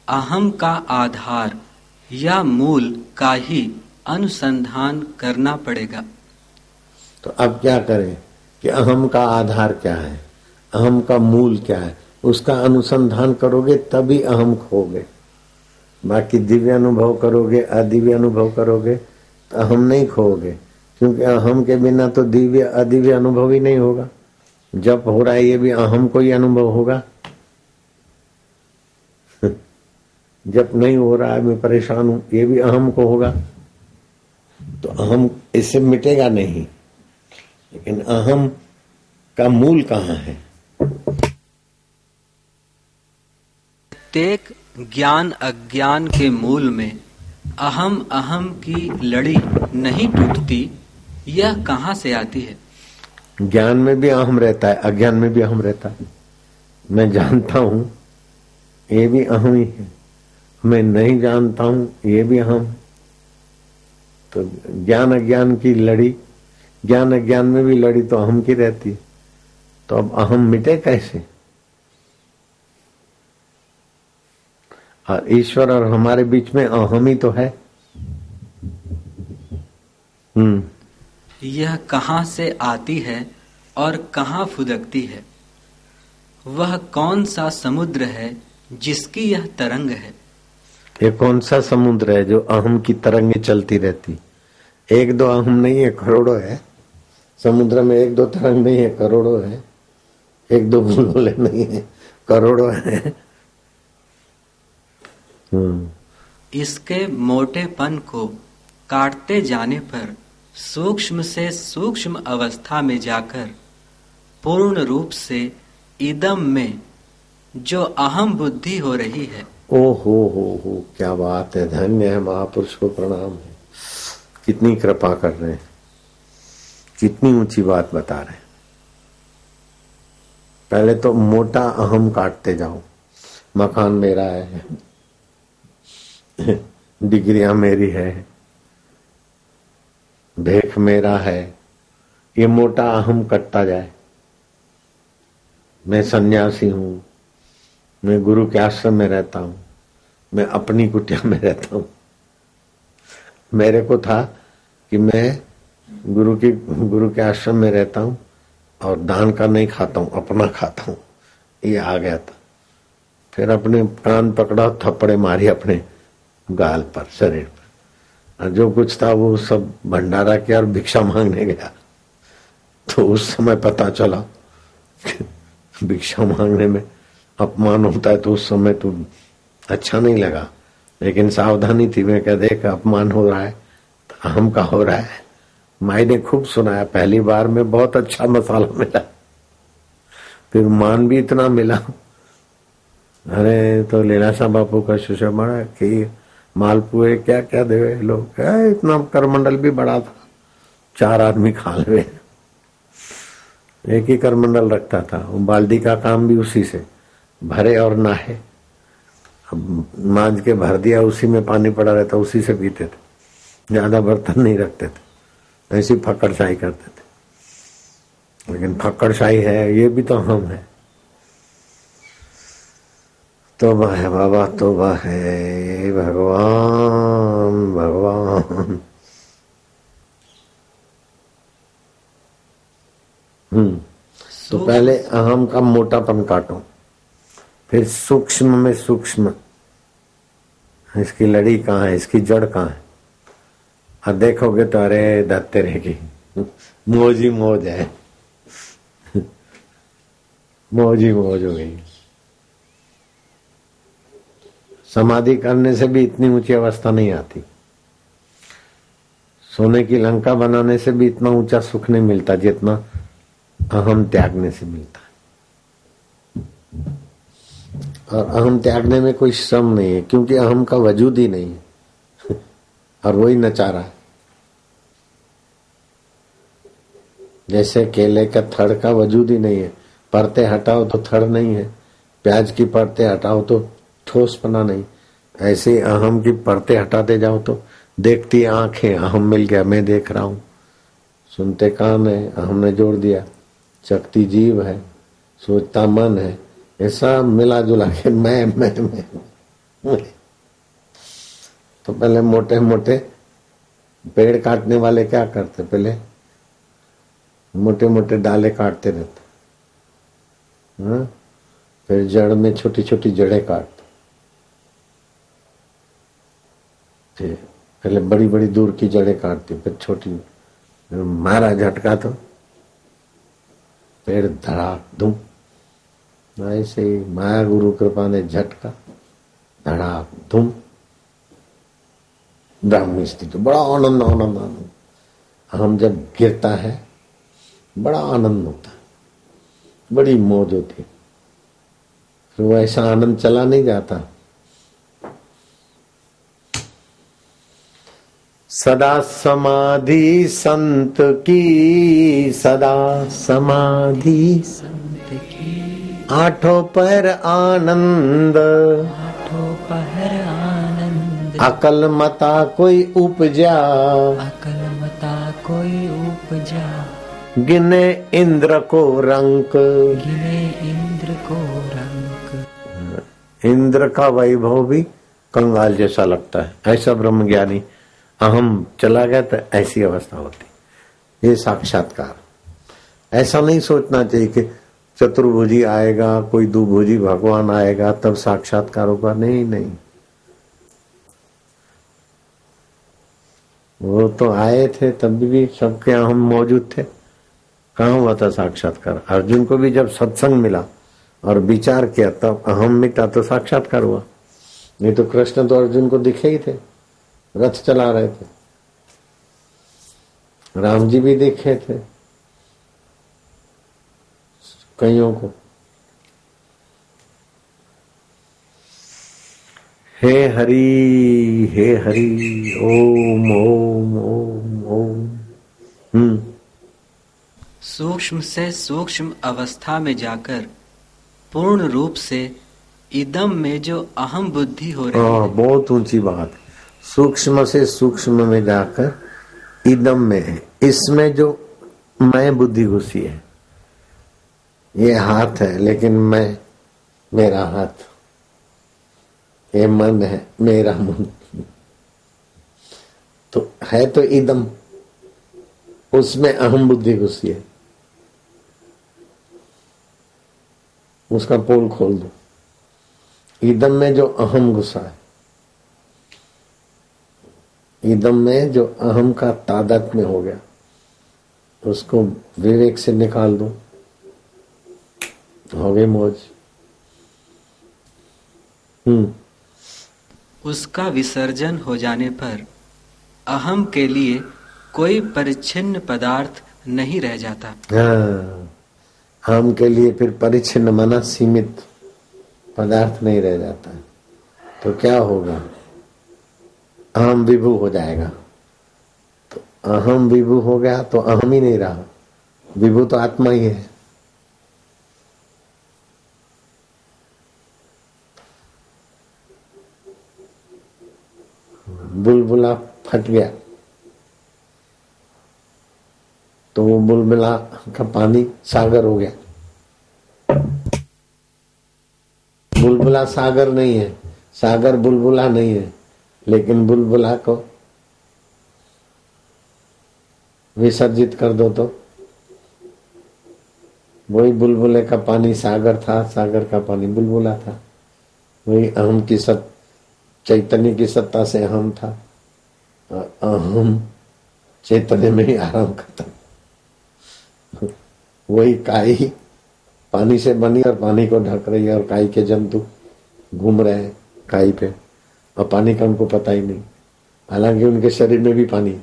अहम का आधार या मूल का ही अनुसंधान करना पड़ेगा। तो अब क्या करें कि अहम का आधार क्या है, अहम का मूल क्या है, उसका अनुसंधान करोगे तभी अहम खोगे। बाकी दिव्य अनुभव करोगे अदिव्य अनुभव करोगे तो अहम नहीं खोगे, क्योंकि अहम के बिना तो दिव्य अदिव्य अनुभव ही नहीं होगा। जब हो रहा है ये भी अहम को ही अनुभव होगा। जब नहीं हो रहा है मैं परेशान हूं, ये भी अहम को होगा। तो अहम इससे मिटेगा नहीं। लेकिन अहम का मूल कहाँ है? प्रत्येक ज्ञान अज्ञान के मूल में अहम अहम की लड़ी नहीं टूटती, यह कहाँ से आती है? ज्ञान में भी अहम रहता है, अज्ञान में भी अहम रहता है। मैं जानता हूं ये भी अहम ही है, मैं नहीं जानता हूं ये भी अहम। तो ज्ञान अज्ञान की लड़ी, ज्ञान अज्ञान में भी लड़ी तो अहम की रहती है। तो अब अहम मिटे कैसे? और ईश्वर और हमारे बीच में अहम ही तो है। यह कहाँ से आती है और कहाँ फुदकती है? वह कौन सा समुद्र है जिसकी यह तरंग है? ये कौन सा समुद्र है जो अहम की तरंगे चलती रहती? एक दो अहम नहीं है, करोड़ों है। समुद्र में एक दो तरंग नहीं है, करोड़ों है। एक दो बुलबुले नहीं है, करोड़ों है। इसके मोटेपन को काटते जाने पर सूक्ष्म से सूक्ष्म अवस्था में जाकर पूर्ण रूप से इदम में जो अहम बुद्धि हो रही है। ओ हो, क्या बात है। धन्य है, महापुरुष को प्रणाम है। कितनी कृपा कर रहे हैं, कितनी ऊंची बात बता रहे हैं। पहले तो मोटा अहम काटते जाओ। मकान मेरा है, डिग्रियां मेरी है, भेख मेरा है, ये मोटा अहम कटता जाए। मैं सन्यासी हूं, मैं गुरु के आश्रम में रहता हूं, मैं अपनी कुटिया में रहता हूँ। मेरे को था कि मैं गुरु के आश्रम में रहता हूँ और दान का नहीं खाता हूँ, अपना खाता हूँ। ये आ गया था। फिर अपने कान पकड़ा, थप्पड़े मारी अपने गाल पर, शरीर पर, और जो कुछ था वो सब भंडारा किया और भिक्षा मांगने गया। तो उस समय पता चला भिक्षा मांगने में अपमान होता है, तो उस समय तो अच्छा नहीं लगा, लेकिन सावधानी थी। मैं कह देख अपमान हो रहा है तो अहम का हो रहा है। माई ने खूब सुनाया, पहली बार में बहुत अच्छा मसाला मिला, फिर मान भी इतना मिला। अरे तो लीलाशाह बापू का सुषमा खीर मालपुए क्या क्या देवे लोग, इतना करमंडल भी बड़ा था, 4 आदमी खा ले। एक ही करमंडल रखता था, बाल्टी का काम भी उसी से, भरे और नहाए। अब मांझ के भर दिया, उसी में पानी पड़ा रहता, उसी से पीते थे, ज्यादा बर्तन नहीं रखते थे, ऐसी फक्कड़शाही करते थे। लेकिन फक्कड़शाही है, ये भी तो हम है। तोबा है बाबा, तोबा है भगवान भगवान। तो पहले अहम का मोटापन काटो, फिर सूक्ष्म में सूक्ष्म, इसकी लड़ी कहाँ है, इसकी जड़ कहाँ है, और देखोगे तो अरे दत्ते रहेगी, मौज ही मौज है, मौज ही मौज हो गई। समाधि करने से भी इतनी ऊंची अवस्था नहीं आती, सोने की लंका बनाने से भी इतना ऊंचा सुख नहीं मिलता जितना अहम त्यागने से मिलता है। और अहम त्यागने में कोई श्रम नहीं है, क्योंकि अहम का वजूद ही नहीं है और वही नचा रहा है। जैसे केले का थड़ का वजूद ही नहीं है, परते हटाओ तो थड़ नहीं है, प्याज की परते हटाओ तो ठोसपना नहीं, ऐसे अहम की परते हटाते जाओ तो देखती आंखें, अहम मिल गया, मैं देख रहा हूं, सुनते कान है, अहम ने जोड़ दिया, चखती जीभ है, सोचता मन है, ऐसा मिला जुला के मैं। तो पहले मोटे मोटे पेड़ काटने वाले क्या करते, पहले मोटे मोटे डाले काटते रहते, हाँ? फिर जड़ में छोटी छोटी जड़ें काटते, फिर पहले बड़ी बड़ी दूर की जड़ें काटती, फिर छोटी, मारा झटका तो पेड़ धड़ाक धूम। ऐसे ही माया गुरु कृपा ने झटका, धड़ाक धूम, ब्राह्मी स्थिति, बड़ा आनंद आनंद आनंद। हम जब गिरता है बड़ा आनंद होता है, बड़ी मौज होती है, फिर वो ऐसा आनंद चला नहीं जाता। सदा समाधि संत की, सदा समाधि संत की, आठों पर आनंद, आठों पहर आनंद, अकल मता कोई उपजा, अकल मता कोई उपजा, गिने इंद्र को रंक, गिने इंद्र को रंक। इंद्र का वैभव भी कंगाल जैसा लगता है, ऐसा ब्रह्मज्ञानी अहम चला गया तो ऐसी अवस्था होती। ये साक्षात्कार, ऐसा नहीं सोचना चाहिए कि चतुर्भुजी आएगा, कोई दुभुजी भगवान आएगा तब साक्षात्कार होगा, नहीं नहीं, वो तो आए थे तब भी सबके अहम मौजूद थे, कहाँ हुआ था साक्षात्कार। अर्जुन को भी जब सत्संग मिला और विचार किया तब अहम मिटा तो साक्षात्कार हुआ, नहीं तो कृष्ण तो अर्जुन को दिखे ही थे, रथ चला रहे थे, राम जी भी दिखे थे कईयों को। हे हरि ओम ओम ओम ओम। सूक्ष्म से सूक्ष्म अवस्था में जाकर पूर्ण रूप से इदम में जो अहम बुद्धि हो रही है, बहुत ऊंची बात। सूक्ष्म से सूक्ष्म में जाकर इदम में है, इसमें जो मैं बुद्धि घुसी है, ये हाथ है लेकिन मैं, मेरा हाथ, ये मन है, मेरा मन तो है, तो इदम, उसमें अहम बुद्धि घुसी है। उसका पोल खोल दो। इदम में जो अहम घुसा है, इदम में जो अहम का तादाद में हो गया, उसको विवेक से निकाल दो, हो गई मौज। उसका विसर्जन हो जाने पर अहम के लिए कोई परिच्छिन्न पदार्थ नहीं रह जाता। हाँ, अहम के लिए फिर परिच्छिन्न माना सीमित पदार्थ नहीं रह जाता। तो क्या होगा? अहम विभू हो जाएगा। तो अहम विभू हो गया तो अहम ही नहीं रहा, विभू तो आत्मा ही है। बुलबुला फट गया तो वो बुलबुला का पानी सागर हो गया। बुलबुला सागर नहीं है, सागर बुलबुला नहीं है, लेकिन बुलबुला को विसर्जित कर दो तो वही बुलबुले का पानी सागर था, सागर का पानी बुलबुला था। वही अहम की चैतन्य की सत्ता से अहम था, अहम चैतन्य में ही आराम करता। वही काई पानी से बनी और पानी को ढक रही है, और काई के जंतु घूम रहे हैं काई पे, और पानी का उनको पता ही नहीं। हालांकि उनके शरीर में भी पानी है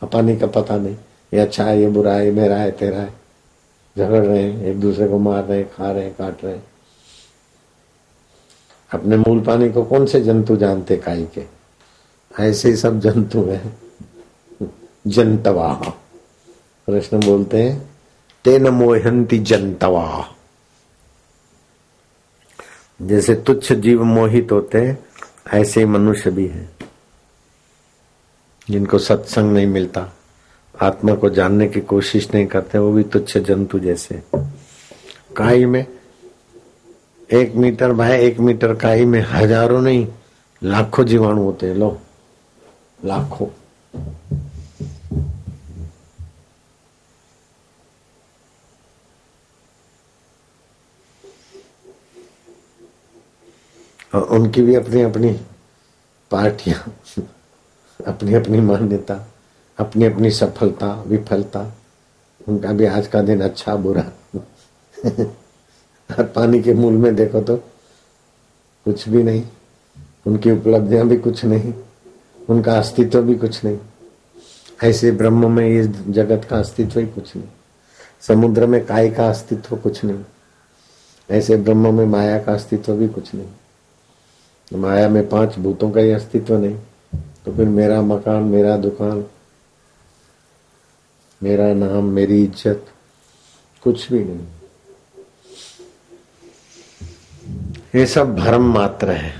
और पानी का पता नहीं, ये अच्छा है, ये बुरा है, ये मेरा है, तेरा है। झगड़ रहे हैं, एक दूसरे को मार रहे हैं, खा रहे हैं, काट रहे हैं। अपने मूल पानी को कौन से जंतु जानते काई के? ऐसे ही सब जंतु हैं, जंतवा। कृष्ण बोलते हैं तेन मोहंती जंतवा। जैसे तुच्छ जीव मोहित होते हैं, ऐसे ही मनुष्य भी हैं जिनको सत्संग नहीं मिलता, आत्मा को जानने की कोशिश नहीं करते, वो भी तुच्छ जंतु जैसे। काई में 1 मीटर बाय 1 मीटर काई में हजारों नहीं लाखों जीवाणु होते हैं। लो, लाखों। और उनकी भी अपनी अपनी पार्टियां, अपनी अपनी मान्यता, अपनी अपनी सफलता विफलता। उनका भी आज का दिन अच्छा बुरा। और पानी के मूल में देखो तो कुछ भी नहीं, उनकी उपलब्धियां भी कुछ नहीं, उनका अस्तित्व भी कुछ नहीं। ऐसे ब्रह्म में इस जगत का अस्तित्व ही कुछ नहीं, समुद्र में काय का अस्तित्व कुछ नहीं, ऐसे ब्रह्म में माया का अस्तित्व भी कुछ नहीं। माया में 5 भूतों का ही अस्तित्व नहीं, तो फिर मेरा मकान, मेरा दुकान, मेरा नाम, मेरी इज्जत कुछ भी नहीं। ये सब भ्रम मात्र है।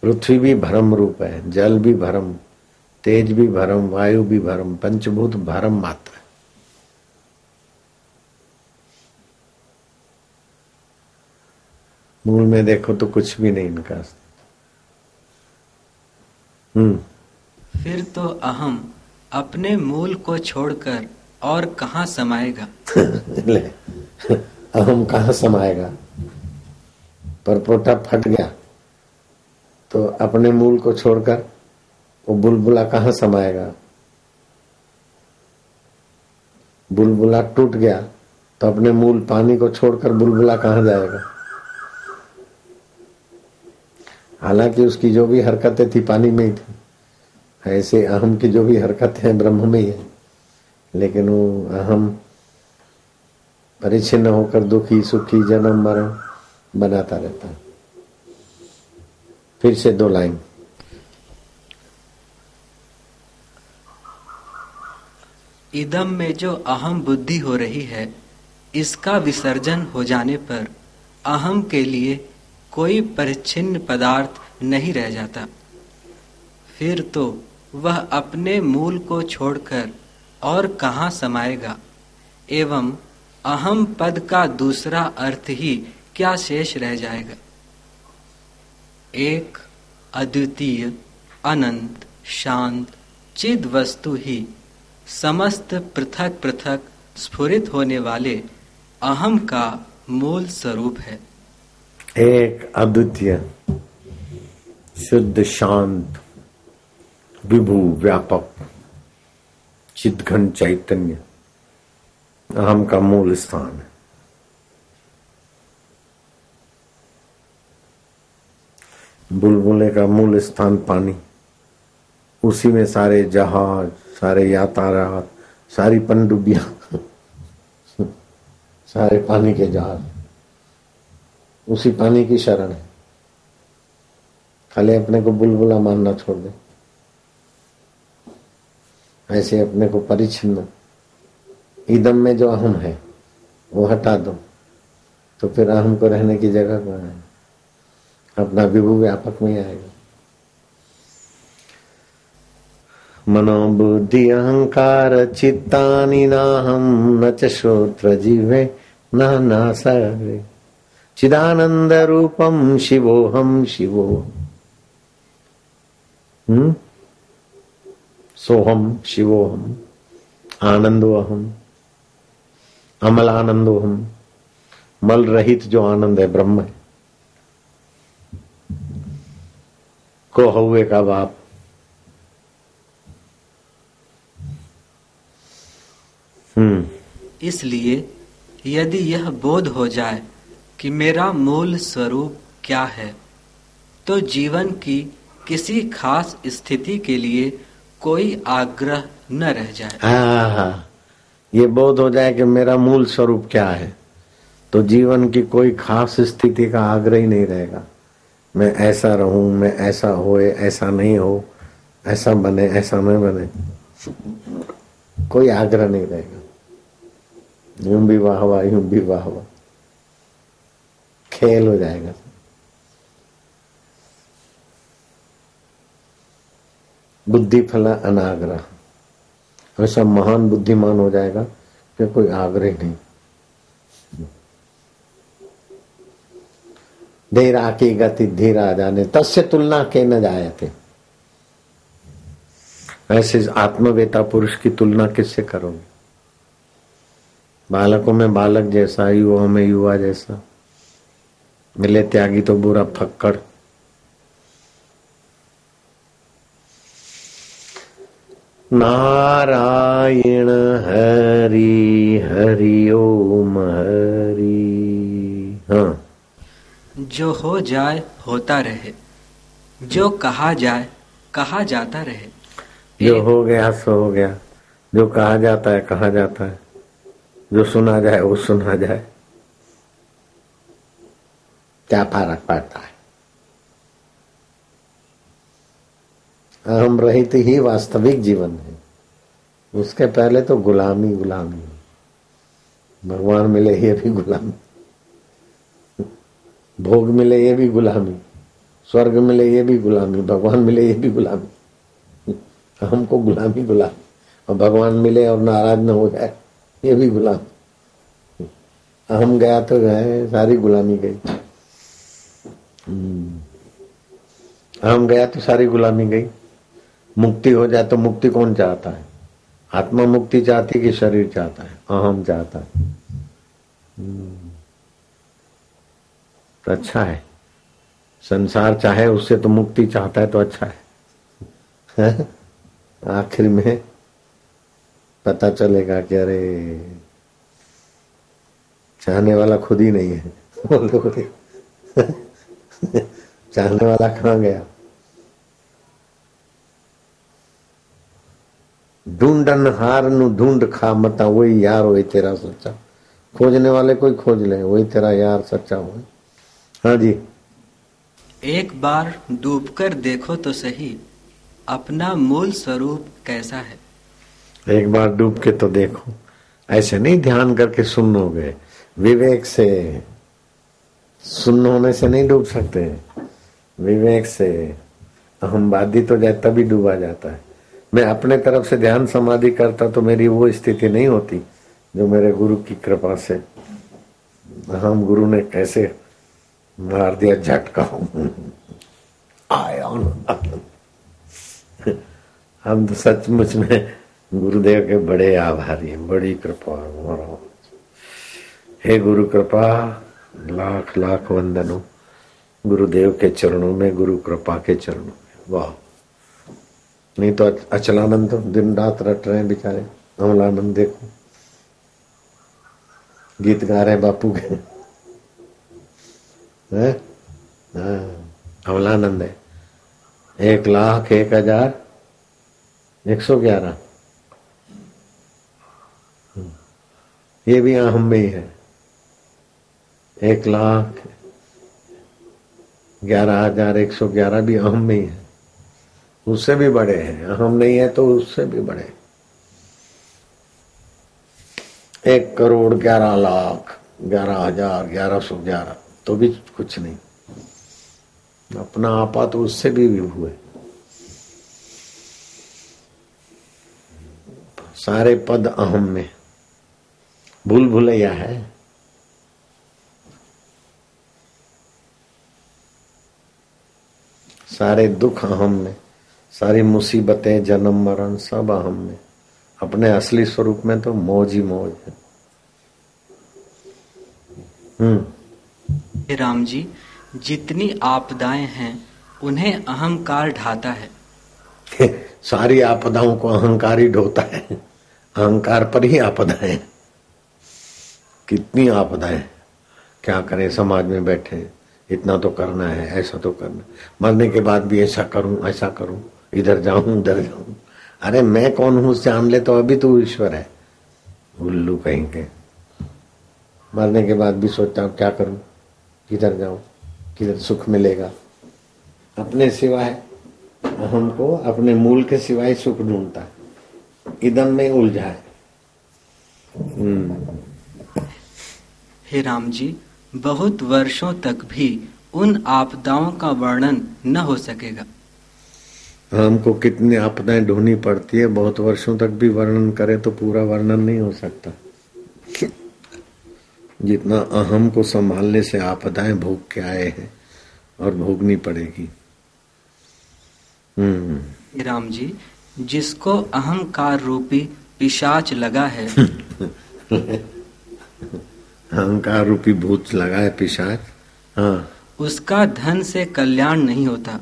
पृथ्वी भी भ्रम रूप है, जल भी भ्रम, तेज भी भ्रम, वायु भी भ्रम, पंचभूत भ्रम मात्र है। मूल में देखो तो कुछ भी नहीं इनका। फिर तो अहम अपने मूल को छोड़कर और कहाँ समाएगा? ले, अहम कहाँ समाएगा? परपोटा फट गया तो अपने मूल को छोड़कर वो बुलबुला कहाँ समाएगा? बुलबुला टूट गया तो अपने मूल पानी को छोड़कर बुलबुला कहाँ जाएगा? हालांकि उसकी जो भी हरकतें थी पानी में ही थी, ऐसे अहम की जो भी हरकतें हैं ब्रह्म में ही है, लेकिन वो अहम परिच्छिन्न होकर दुखी सुखी जन्म मरण बनाता रहता है। फिर से 2 लाइन। इदम में जो अहम बुद्धि हो रही है, इसका विसर्जन हो जाने पर अहम के लिए कोई परिच्छिन्न पदार्थ नहीं रह जाता। फिर तो वह अपने मूल को छोड़कर और कहाँ समाएगा, एवं अहम पद का दूसरा अर्थ ही क्या शेष रह जाएगा? 1 अद्वितीय अनंत शांत चिद वस्तु ही समस्त पृथक पृथक स्फुरित होने वाले अहम का मूल स्वरूप है। एक अद्वितीय शुद्ध शांत विभु व्यापक चिद्घन चैतन्य अहम का मूल स्थान है। बुलबुले का मूल स्थान पानी, उसी में सारे जहाज, सारे यातायात, सारी पनडुब्बियां सारे पानी के जहाज उसी पानी की शरण है। खाली अपने को बुलबुला मानना छोड़ दे, ऐसे अपने को परिच्छिन्न इदम में जो अहम है वो हटा दो तो फिर अहम को रहने की जगह कहाँ है? अपना विभु व्यापक में आएगा। मनोबुद्धि अहंकार चित्तानि नाहं न च श्रोत्र जीवे न नासरे चिदानंद रूपम शिवोहम शिवो सोहम शिवोहम आनंदोहम अमल आनंदोहम। मल रहित जो आनंद है ब्रह्म है। को हुए का बाप इसलिए यदि यह बोध हो जाए कि मेरा मूल स्वरूप क्या है तो जीवन की किसी खास स्थिति के लिए कोई आग्रह न रह जाए। हाँ, ये बोध हो जाए कि मेरा मूल स्वरूप क्या है तो जीवन की कोई खास स्थिति का आग्रह ही नहीं रहेगा। मैं ऐसा रहूं, मैं ऐसा होए, ऐसा नहीं हो, ऐसा बने, ऐसा न बने, कोई आग्रह नहीं रहेगा। यूं भी वाह वाह, यूं भी वाह वाह, खेल हो जाएगा। बुद्धि फला अनाग्रह, ऐसा महान बुद्धिमान हो जाएगा कि कोई आग्रह नहीं। धीरा की गति धीरा जाने तस्य तुलना के न जायते। ऐसे आत्मवेता पुरुष की तुलना किससे करोगे? बालकों में बालक जैसा, युवाओं में युवा जैसा, मिले त्यागी तो बुरा फक्कड़। नारायण हरि हरि ओम हरि। हाँ, जो हो जाए होता रहे, जो कहा जाए कहा जाता रहे। जो हो गया सो हो गया, जो कहा जाता है कहा जाता है, जो सुना जाए वो सुना जाए, क्या फर्क पड़ता है? अहम रहित ही वास्तविक जीवन है। उसके पहले तो गुलामी गुलामी। भगवान मिले ये भी गुलामी, भोग मिले ये भी गुलामी, स्वर्ग मिले ये भी गुलामी, भगवान मिले ये भी गुलामी। हमको गुलामी गुलामी, और भगवान मिले और नाराज न हो जाए ये भी गुलामी। हम गया तो गए, सारी गुलामी गई। हम गया तो सारी गुलामी गई। मुक्ति हो जाए तो मुक्ति कौन चाहता है? आत्मा मुक्ति चाहती कि शरीर चाहता है? अहम चाहता है। तो अच्छा है, संसार चाहे उससे तो मुक्ति चाहता है तो अच्छा है। आखिर में पता चलेगा कि अरे चाहने वाला खुद ही नहीं है। बोले चाहने वाला कहाँ गया? ढूंढन हार नु ढूंढ खा मता, वही यार वही तेरा सच्चा। खोजने वाले कोई खोज ले, वही तेरा यार सच्चा हो। हाँ जी। एक बार डूबकर देखो तो सही अपना मूल स्वरूप कैसा है। एक बार डूब के तो देखो, ऐसे नहीं ध्यान करके सुन्न हो गए। विवेक से सुन्न होने से नहीं डूब सकते। विवेक से अहमवादी तो जाए तभी डूबा जाता है। मैं अपने तरफ से ध्यान समाधि करता तो मेरी वो स्थिति नहीं होती जो मेरे गुरु की कृपा से। हम गुरु ने कैसे मार दिया झटका। आया आनंद। हम तो सचमुच में गुरुदेव के बड़े आभारी हैं, बड़ी कृपा। हे गुरु कृपा, लाख लाख वंदन हो गुरुदेव के चरणों में, गुरु कृपा के चरणों में। वाह, नहीं तो अचलानंद तो दिन रात रट रहे हैं बेचारे। अमलानंद देखो गीत गा रहे बापू के, है? अमलानंद है 1,01,111। ये भी अहम में ही है। 1,11,111 भी अहम में ही है, उससे भी बड़े हैं। अहम नहीं है तो उससे भी बड़े। 1,11,11,11,11 तो भी कुछ नहीं। अपना आपा तो उससे भी विभू है। सारे पद अहम में, भूल भुलैया है। सारे दुख अहम में, सारी मुसीबतें, जन्म मरण सब अहम में। अपने असली स्वरूप में तो मौज ही मौज है। राम जी, जितनी आपदाएं हैं उन्हें अहंकार ढाता है। सारी आपदाओं को अहंकार ही ढोता है। अहंकार पर ही आपदाएं। कितनी आपदाएं, क्या करें, समाज में बैठे, इतना तो करना है, ऐसा तो करना, मरने के बाद भी ऐसा करूं, ऐसा करूं, इधर जाऊं, उधर जाऊं। अरे मैं कौन हूं जान ले तो अभी तो ईश्वर है। उल्लू कहीं के। मरने के बाद भी सोचता हूं क्या करूं, किधर जाऊं, किधर सुख मिलेगा। अपने सिवाय हमको, अपने मूल के सिवाय सुख ढूंढता है, इदम में उलझा है। हे राम जी, बहुत वर्षों तक भी उन आपदाओं का वर्णन न हो सकेगा। हमको कितनी आपदाएं ढूंढनी पड़ती है, बहुत वर्षों तक भी वर्णन करें तो पूरा वर्णन नहीं हो सकता। जितना अहम को संभालने से आपदाएं भोग के आए हैं और भोगनी पड़ेगी। राम जी, जिसको अहंकार रूपी पिशाच लगा है अहंकार रूपी भूत लगा है पिशाच, हाँ, उसका धन से कल्याण नहीं होता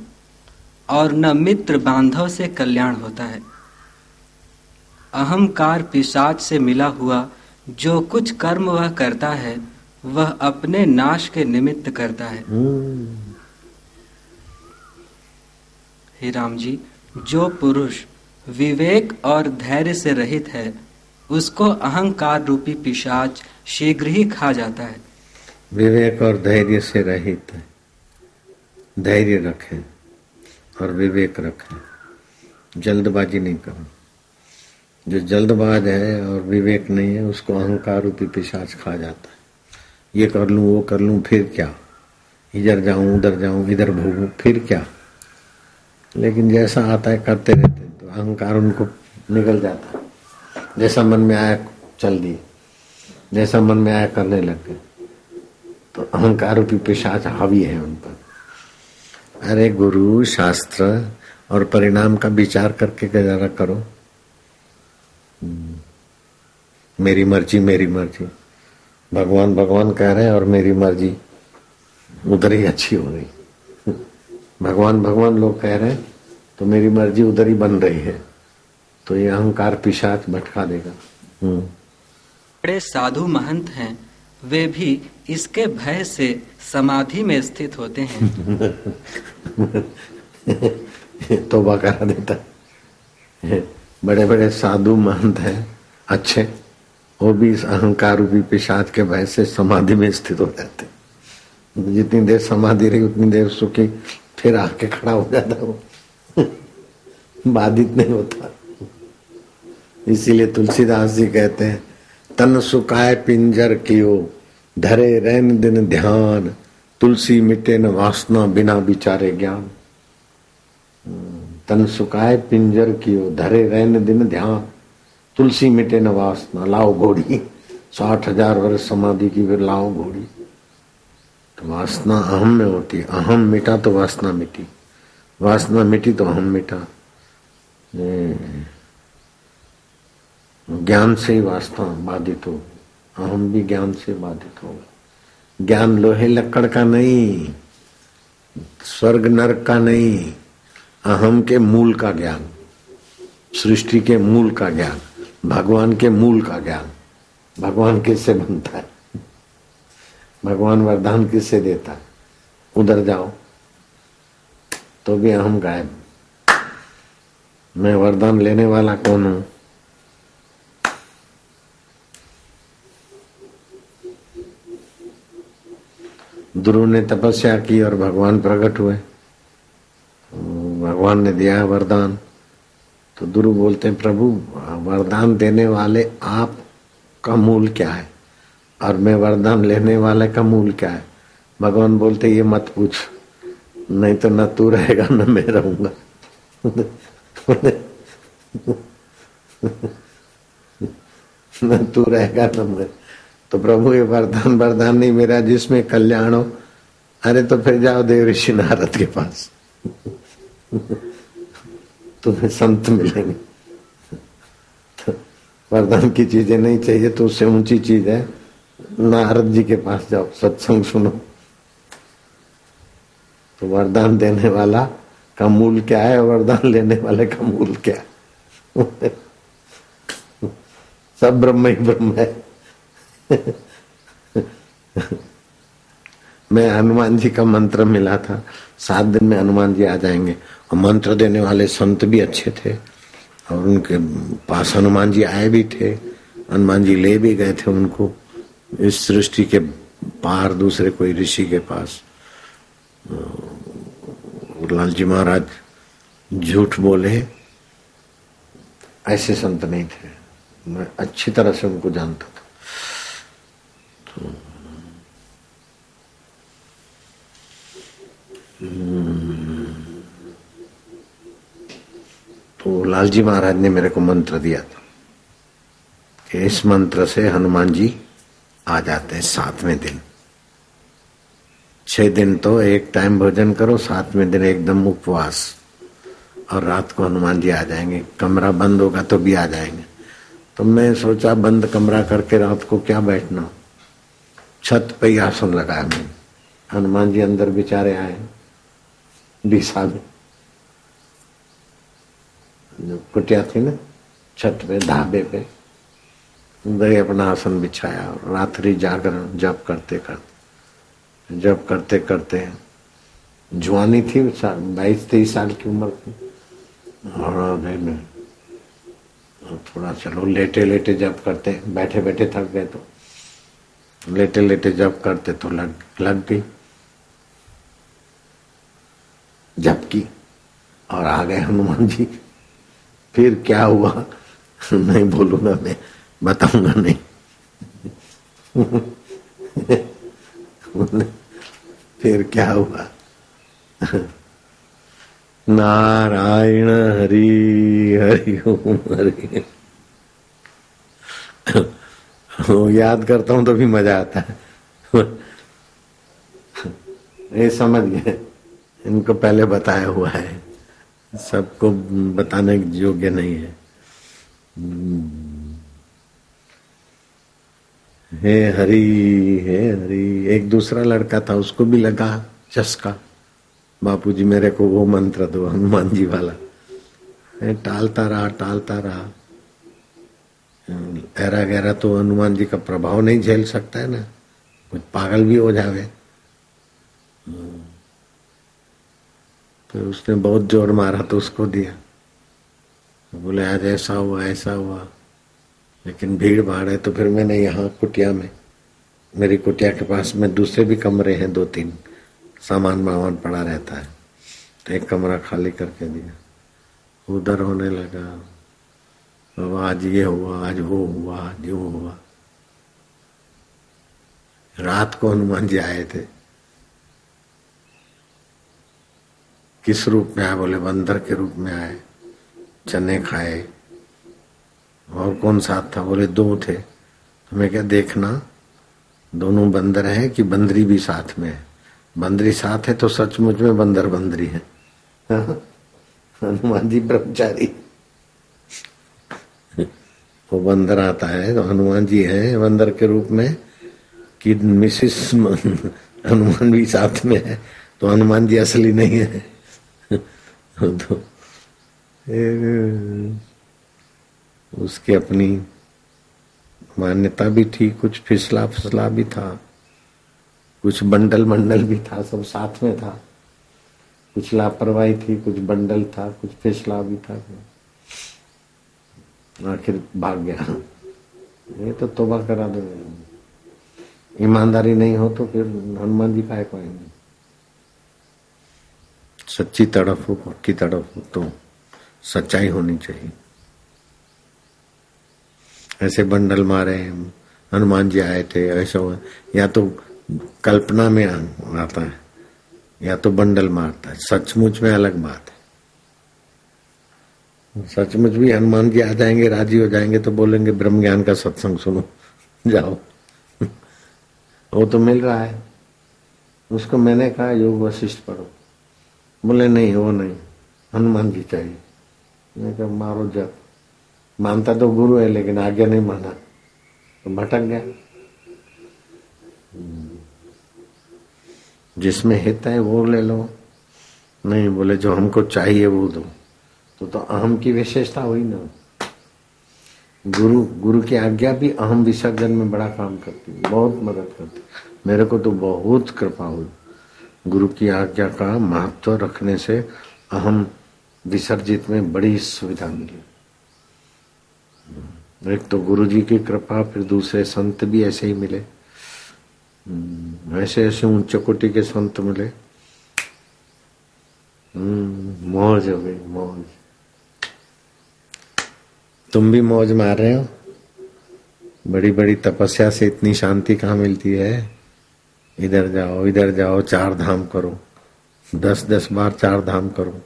और न मित्र बांधव से कल्याण होता है। अहंकार पिशाच से मिला हुआ जो कुछ कर्म वह करता है वह अपने नाश के निमित्त करता है। हे राम जी, जो पुरुष विवेक और धैर्य से रहित है उसको अहंकार रूपी पिशाच शीघ्र ही खा जाता है। विवेक और धैर्य से रहित है, धैर्य रखें और विवेक रखें, जल्दबाजी नहीं करें। जो जल्दबाज है और विवेक नहीं है उसको अहंकार रूपी पिशाच खा जाता है। ये कर लूं, वो कर लूं, फिर क्या, इधर जाऊं, उधर जाऊं, इधर भोगूं, फिर क्या। लेकिन जैसा आता है करते रहते तो अहंकार उनको निकल जाता है। जैसा मन में आया चल दिए, जैसा मन में आया करने लग गए, तो अहंकार रूपी पिशाच हावी है उन पर। अरे गुरु, शास्त्र और परिणाम का विचार करके जरा करो। मेरी मर्जी, मेरी मर्जी, भगवान भगवान कह रहे हैं और मेरी मर्जी उधर ही अच्छी हो रही। भगवान भगवान लोग कह रहे हैं तो मेरी मर्जी उधर ही बन रही है, तो ये अहंकार पिशाच भटका देगा। बड़े साधु महंत हैं, वे भी इसके भय से समाधि में स्थित होते हैं। तौबा करा देता है। बड़े बड़े साधु महंत हैं अच्छे, वो भी इस अहंकार रूपी पिशाच के भय से समाधि में स्थित हो जाते। जितनी देर समाधि रही उतनी देर सुखी, फिर आके खड़ा हो जाता, वो बाधित नहीं होता। इसीलिए तुलसीदास जी कहते हैं, तन सुखाए पिंजर कियो, धरे रैन दिन ध्यान, तुलसी मिटे न वासना, बिना विचारे ज्ञान। तन सुखाए पिंजर कियो, धरे रैन दिन ध्यान, तुलसी मिटे न वासना। लाओ घोड़ी, 60,000 वर्ष समाधि की, फिर लाओ घोड़ी। तो वासना अहम में होती है, अहम मिटा तो वासना मिटी। वासना मिटी तो अहम मिटा। ज्ञान से ही वासना बाधित हो, अहम भी ज्ञान से बाधित होगा। ज्ञान लोहे लक्कड़ का नहीं, स्वर्ग नरक का नहीं, अहम के मूल का ज्ञान, सृष्टि के मूल का ज्ञान, भगवान के मूल का ज्ञान। भगवान किससे बनता है, भगवान वरदान किससे देता है? उधर जाओ तो भी अहम गायब। मैं वरदान लेने वाला कौन हूं? ध्रुव ने तपस्या की और भगवान प्रकट हुए, भगवान ने दिया वरदान। तो ध्रुव बोलते हैं, प्रभु वरदान देने वाले आप का मूल क्या है और मैं वरदान लेने वाले का मूल क्या है? भगवान बोलते ये मत पूछ, नहीं तो न तू रहेगा न मैं रहूंगा। न तू रहेगा न मैं। तो प्रभु ये वरदान नहीं मेरा जिसमें कल्याण हो। अरे तो फिर जाओ देव ऋषि नारद के पास, तुम्हें संत मिलेंगे। तो वरदान की चीजें नहीं चाहिए तो उससे ऊंची चीज है, नारद जी के पास जाओ, सत्संग सुनो। तो वरदान देने वाला का मूल क्या है, वरदान लेने वाले का मूल क्या है? सब ब्रह्म ही ब्रह्म है। मैं हनुमान जी का मंत्र मिला था, 7 दिन में हनुमान जी आ जाएंगे। और मंत्र देने वाले संत भी अच्छे थे और उनके पास हनुमान जी आए भी थे, हनुमान जी ले भी गए थे उनको इस सृष्टि के पार दूसरे कोई ऋषि के पास। लाल जी महाराज झूठ बोले, ऐसे संत नहीं थे। मैं अच्छी तरह से उनको जानता था। तो लालजी महाराज ने मेरे को मंत्र दिया था कि इस मंत्र से हनुमान जी आ जाते हैं 7वें दिन। 6 दिन तो एक टाइम भोजन करो, 7वें दिन एकदम उपवास, और रात को हनुमान जी आ जाएंगे। कमरा बंद होगा तो भी आ जाएंगे। तो मैं सोचा बंद कमरा करके रात को क्या बैठना, छत पे ही आसन लगाया मैंने। हनुमान जी अंदर बेचारे आए, दिशा में जो कुटिया थी ना, छत पे ढाबे पे उधर ही अपना आसन बिछाया और रात्रि जागरण जप करते करते जवानी थी, 22-23 साल की उम्र थी। और थोड़ा चलो लेटे लेटे जप करते, बैठे बैठे थक गए तो लेटे लेटे जप करते तो लग गई, जप की और आ गए हनुमान जी। फिर क्या हुआ नहीं बोलूंगा, मैं बताऊंगा नहीं। फिर क्या हुआ, नारायण हरि हरि ओम हरि। याद करता हूं तो भी मजा आता है। ये समझ गए, इनको पहले बताया हुआ है, सबको बताने योग्य नहीं है। हे हरि हे हरि। एक दूसरा लड़का था, उसको भी लगा चस्का, बापूजी मेरे को वो मंत्र दो हनुमान जी वाला। टालता रहा। ऐरा गहरा तो हनुमान जी का प्रभाव नहीं झेल सकता है ना, कुछ पागल भी हो जावे। तो उसने बहुत जोर मारा तो उसको दिया, बोले आज ऐसा हुआ, लेकिन भीड़ भाड़ है। तो फिर मैंने यहाँ कुटिया में, मेरी कुटिया के पास में दूसरे भी कमरे हैं 2-3, सामान वामान पड़ा रहता है, तो एक कमरा खाली करके दिया। उधर होने लगा, आज ये हुआ, आज वो हुआ, आज वो हुआ। रात को हनुमान जी आए थे। किस रूप में आए? बोले बंदर के रूप में आए, चने खाए। और कौन साथ था? बोले 2 थे। तो मैं क्या देखना दोनों बंदर हैं कि बंदरी भी साथ में है? बंदरी साथ है तो सचमुच में बंदर बंदरी है, हनुमान जी ब्रह्मचारी। वो बंदर आता है तो हनुमान जी हैं बंदर के रूप में, कि मिसिस हनुमान भी साथ में है, तो हनुमान जी असली नहीं है। तो उसकी अपनी मान्यता भी थी, कुछ फिसला फिसला भी था, कुछ बंडल मंडल भी था, सब साथ में था। कुछ लापरवाही थी, कुछ बंडल था, कुछ फिसला भी था। आखिर भाग गया। ये तो तौबा करा दो। ईमानदारी नहीं हो तो फिर हनुमान जी काहे पाएंगे। सच्ची तड़फ हो, पक्की तड़फ हो तो सच्चाई होनी चाहिए। ऐसे बंडल मारे हनुमान जी आए थे, ऐसा हुआ, या तो कल्पना में आता है या तो बंडल मारता है। सचमुच में अलग बात है। सचमुच भी हनुमान जी आ जाएंगे, राजी हो जाएंगे तो बोलेंगे ब्रह्म ज्ञान का सत्संग सुनो, जाओ। वो तो मिल रहा है। उसको मैंने कहा योग वशिष्ठ पढ़ो, बोले नहीं वो नहीं, हनुमान जी चाहिए। मैं कहा मारो जब, मानता तो गुरु है लेकिन आज्ञा नहीं माना तो भटक गया। जिसमें हित है वो ले लो, नहीं बोले जो हमको चाहिए वो दो, तो अहम की विशेषता हुई ना। गुरु की आज्ञा भी अहम विसर्जन में बड़ा काम करती है, बहुत मदद करती। मेरे को तो बहुत कृपा हुई, गुरु की आज्ञा का महत्व रखने से अहम विसर्जित में बड़ी सुविधा मिली। एक तो गुरु जी की कृपा, फिर दूसरे संत भी ऐसे ही मिले, ऐसे ऐसे ऊंचे कोटि के संत मिले। मौज हो गई, मौज। तुम भी मौज मार रहे हो। बड़ी बड़ी तपस्या से इतनी शांति कहाँ मिलती है। इधर जाओ, 4 धाम करो, 10-10 बार 4 धाम करो,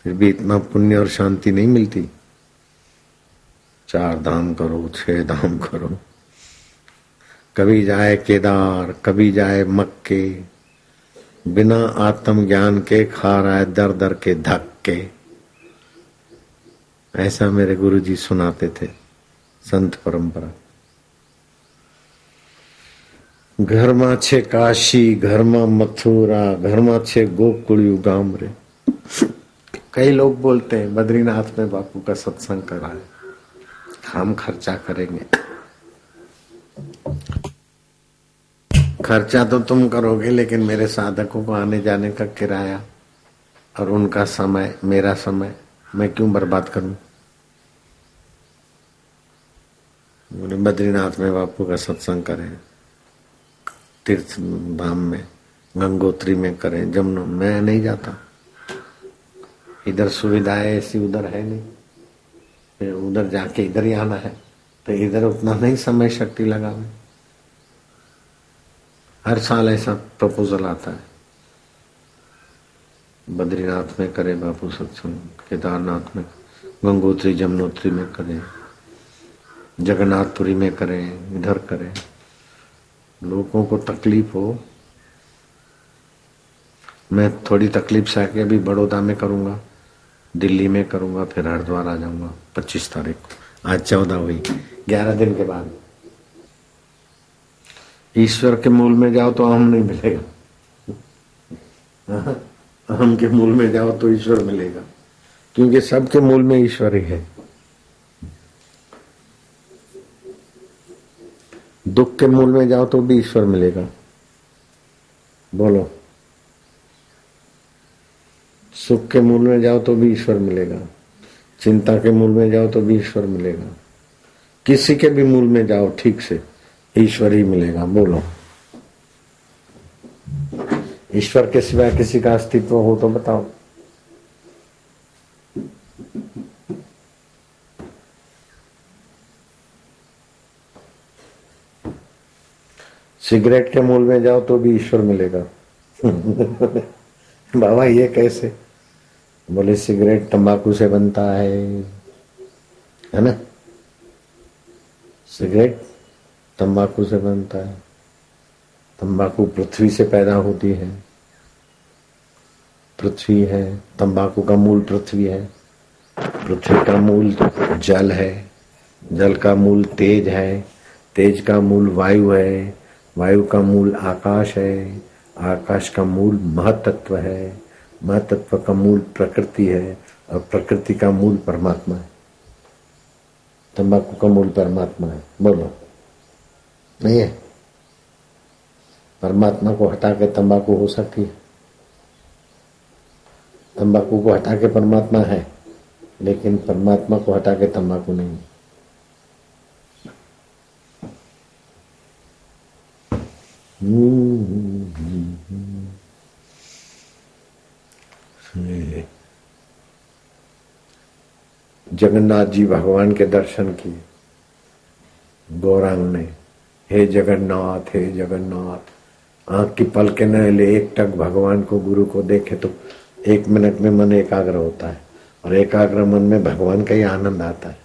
फिर भी इतना पुण्य और शांति नहीं मिलती। 4 धाम करो, 6 धाम करो, कभी जाए केदार, कभी जाए मक्के, बिना आत्म ज्ञान के खा रहा है दर दर के धक्के। ऐसा मेरे गुरुजी सुनाते थे, संत परंपरा। घरमा छे काशी, घरमा मथुरा, घरमा छे गोकुल गाम रे। कई लोग बोलते हैं बद्रीनाथ में बापू का सत्संग करा है, हम खर्चा करेंगे। खर्चा तो तुम करोगे, लेकिन मेरे साधकों को आने जाने का किराया और उनका समय, मेरा समय मैं क्यों बर्बाद करूं। बोले बद्रीनाथ में बापू का सत्संग करें, तीर्थ धाम में, गंगोत्री में करें, जमुना। मैं नहीं जाता, इधर सुविधाएं ऐसी उधर है नहीं, फिर उधर जाके इधर ही आना है, तो इधर उतना नहीं समय शक्ति लगावे। हर साल ऐसा प्रपोजल आता है, बद्रीनाथ में करे बापू सत्संग, केदारनाथ में, गंगोत्री जमुनोत्री में करें, जगन्नाथपुरी में करें, इधर करें। लोगों को तकलीफ हो, मैं थोड़ी तकलीफ से आके अभी बड़ौदा में करूंगा, दिल्ली में करूंगा, फिर हरिद्वार आ जाऊंगा 25 तारीख को। आज 14 हुई, 11 दिन के बाद। ईश्वर के मूल में जाओ तो अहम नहीं मिलेगा, अहम के मूल में जाओ तो ईश्वर मिलेगा, क्योंकि सबके मूल में ईश्वर ही है। दुख के मूल में जाओ तो भी ईश्वर मिलेगा, बोलो। सुख के मूल में जाओ तो भी ईश्वर मिलेगा, चिंता के मूल में जाओ तो भी ईश्वर मिलेगा। किसी के भी मूल में जाओ ठीक से, ईश्वर ही मिलेगा, बोलो। ईश्वर के सिवाय किसी का अस्तित्व हो तो बताओ। सिगरेट के मूल में जाओ तो भी ईश्वर मिलेगा। बाबा ये कैसे? बोले सिगरेट तंबाकू से बनता है ना, सिगरेट तंबाकू से बनता है, तंबाकू पृथ्वी से पैदा होती है, पृथ्वी है, तंबाकू का मूल पृथ्वी है, पृथ्वी का मूल जल है, जल का मूल तेज है, तेज का मूल वायु है, वायु का मूल आकाश है, आकाश का मूल महतत्व है, महतत्व का मूल प्रकृति है, और प्रकृति का मूल परमात्मा है। तंबाकू का मूल परमात्मा है, बोलो नहीं है? परमात्मा को हटा के तंबाकू हो सकती है? तंबाकू को हटा के परमात्मा है, लेकिन परमात्मा को हटा के तंबाकू नहीं है। जगन्नाथ जी भगवान के दर्शन किए गौरांग ने। हे जगन्नाथ, हे जगन्नाथ, आंख की पलके न ले, एक टक भगवान को, गुरु को देखे तो 1 मिनट में मन एकाग्र होता है, और एकाग्र मन में भगवान का ही आनंद आता है।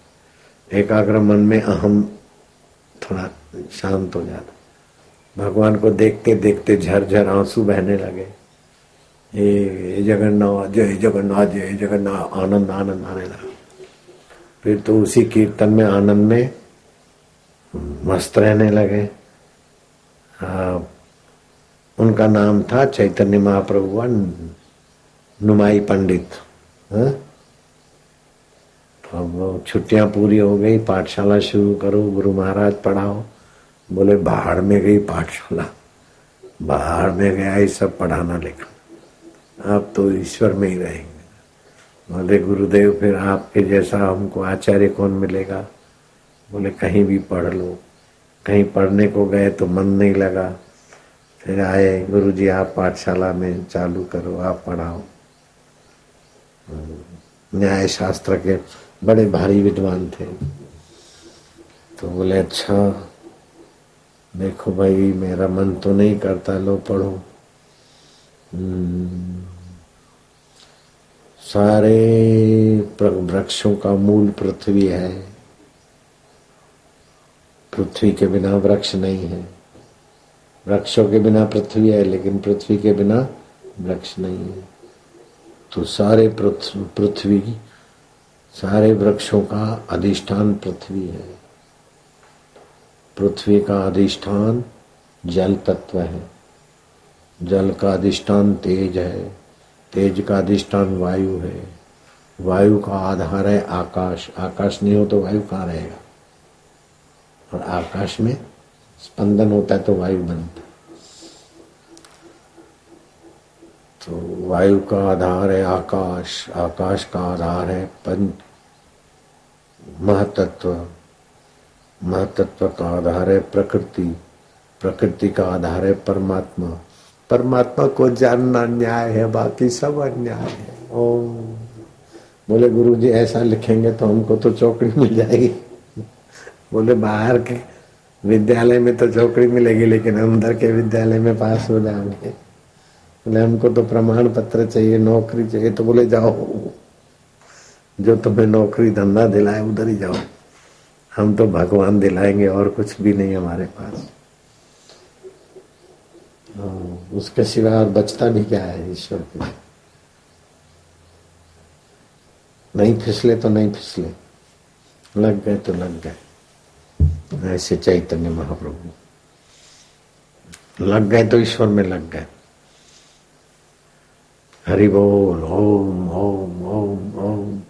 एकाग्र मन में अहम थोड़ा शांत हो जाता। भगवान को देखते देखते झरझर आंसू बहने लगे। हे जगन्नाथ, जय जगन्नाथ, जय जगन्नाथ, आनंद आनंद आने लगा। फिर तो उसी कीर्तन में, आनंद में मस्त रहने लगे। उनका नाम था चैतन्य महाप्रभु नुमाई पंडित। तो अब छुट्टियां पूरी हो गई, पाठशाला शुरू करो, गुरु महाराज पढ़ाओ। बोले बाहर में गई पाठशाला, बाहर में गया ये सब पढ़ाना लिखा, आप तो ईश्वर में ही रहेंगे। बोले गुरुदेव फिर आपके जैसा हमको आचार्य कौन मिलेगा? बोले कहीं भी पढ़ लो। कहीं पढ़ने को गए तो मन नहीं लगा, फिर आए गुरुजी आप पाठशाला में चालू करो, आप पढ़ाओ। न्याय शास्त्र के बड़े भारी विद्वान थे। तो बोले अच्छा देखो भाई मेरा मन तो नहीं करता, लो पढ़ो। सारे वृक्षों का मूल पृथ्वी है, पृथ्वी के बिना वृक्ष नहीं है। वृक्षों के बिना पृथ्वी है, लेकिन पृथ्वी के बिना वृक्ष नहीं है। तो सारे पृथ्वी, सारे वृक्षों का अधिष्ठान पृथ्वी है। पृथ्वी का अधिष्ठान जल तत्व है, जल का अधिष्ठान तेज है, तेज का अधिष्ठान वायु है, वायु का आधार है आकाश। आकाश नहीं हो तो वायु कहाँ रहेगा? और आकाश में स्पंदन होता है तो वायु बनता है। तो वायु का आधार है आकाश, आकाश का आधार है महतत्व, महतत्व का आधार है प्रकृति, प्रकृति का आधार है परमात्मा। परमात्मा को जानना न्याय है, बाकी सब अन्याय है। ओम। बोले गुरुजी ऐसा लिखेंगे तो हमको तो चौकड़ी मिल जाएगी। बोले बाहर के विद्यालय में तो चौकड़ी मिलेगी, लेकिन अंदर के विद्यालय में पास हो जाएंगे। बोले हमको तो प्रमाण पत्र चाहिए, नौकरी चाहिए। तो बोले जाओ, जो तुम्हें नौकरी धंधा दिलाए उधर ही जाओ, हम तो भगवान दिलाएंगे और कुछ भी नहीं हमारे पास। उसके सिवा और बचता भी क्या है ईश्वर के? नहीं फिसले तो नहीं फिसले, लग गए तो लग गए। ऐसे चैतन्य महाप्रभु लग गए तो ईश्वर में लग गए। हरि बोल। ओम ओम ओम ओम।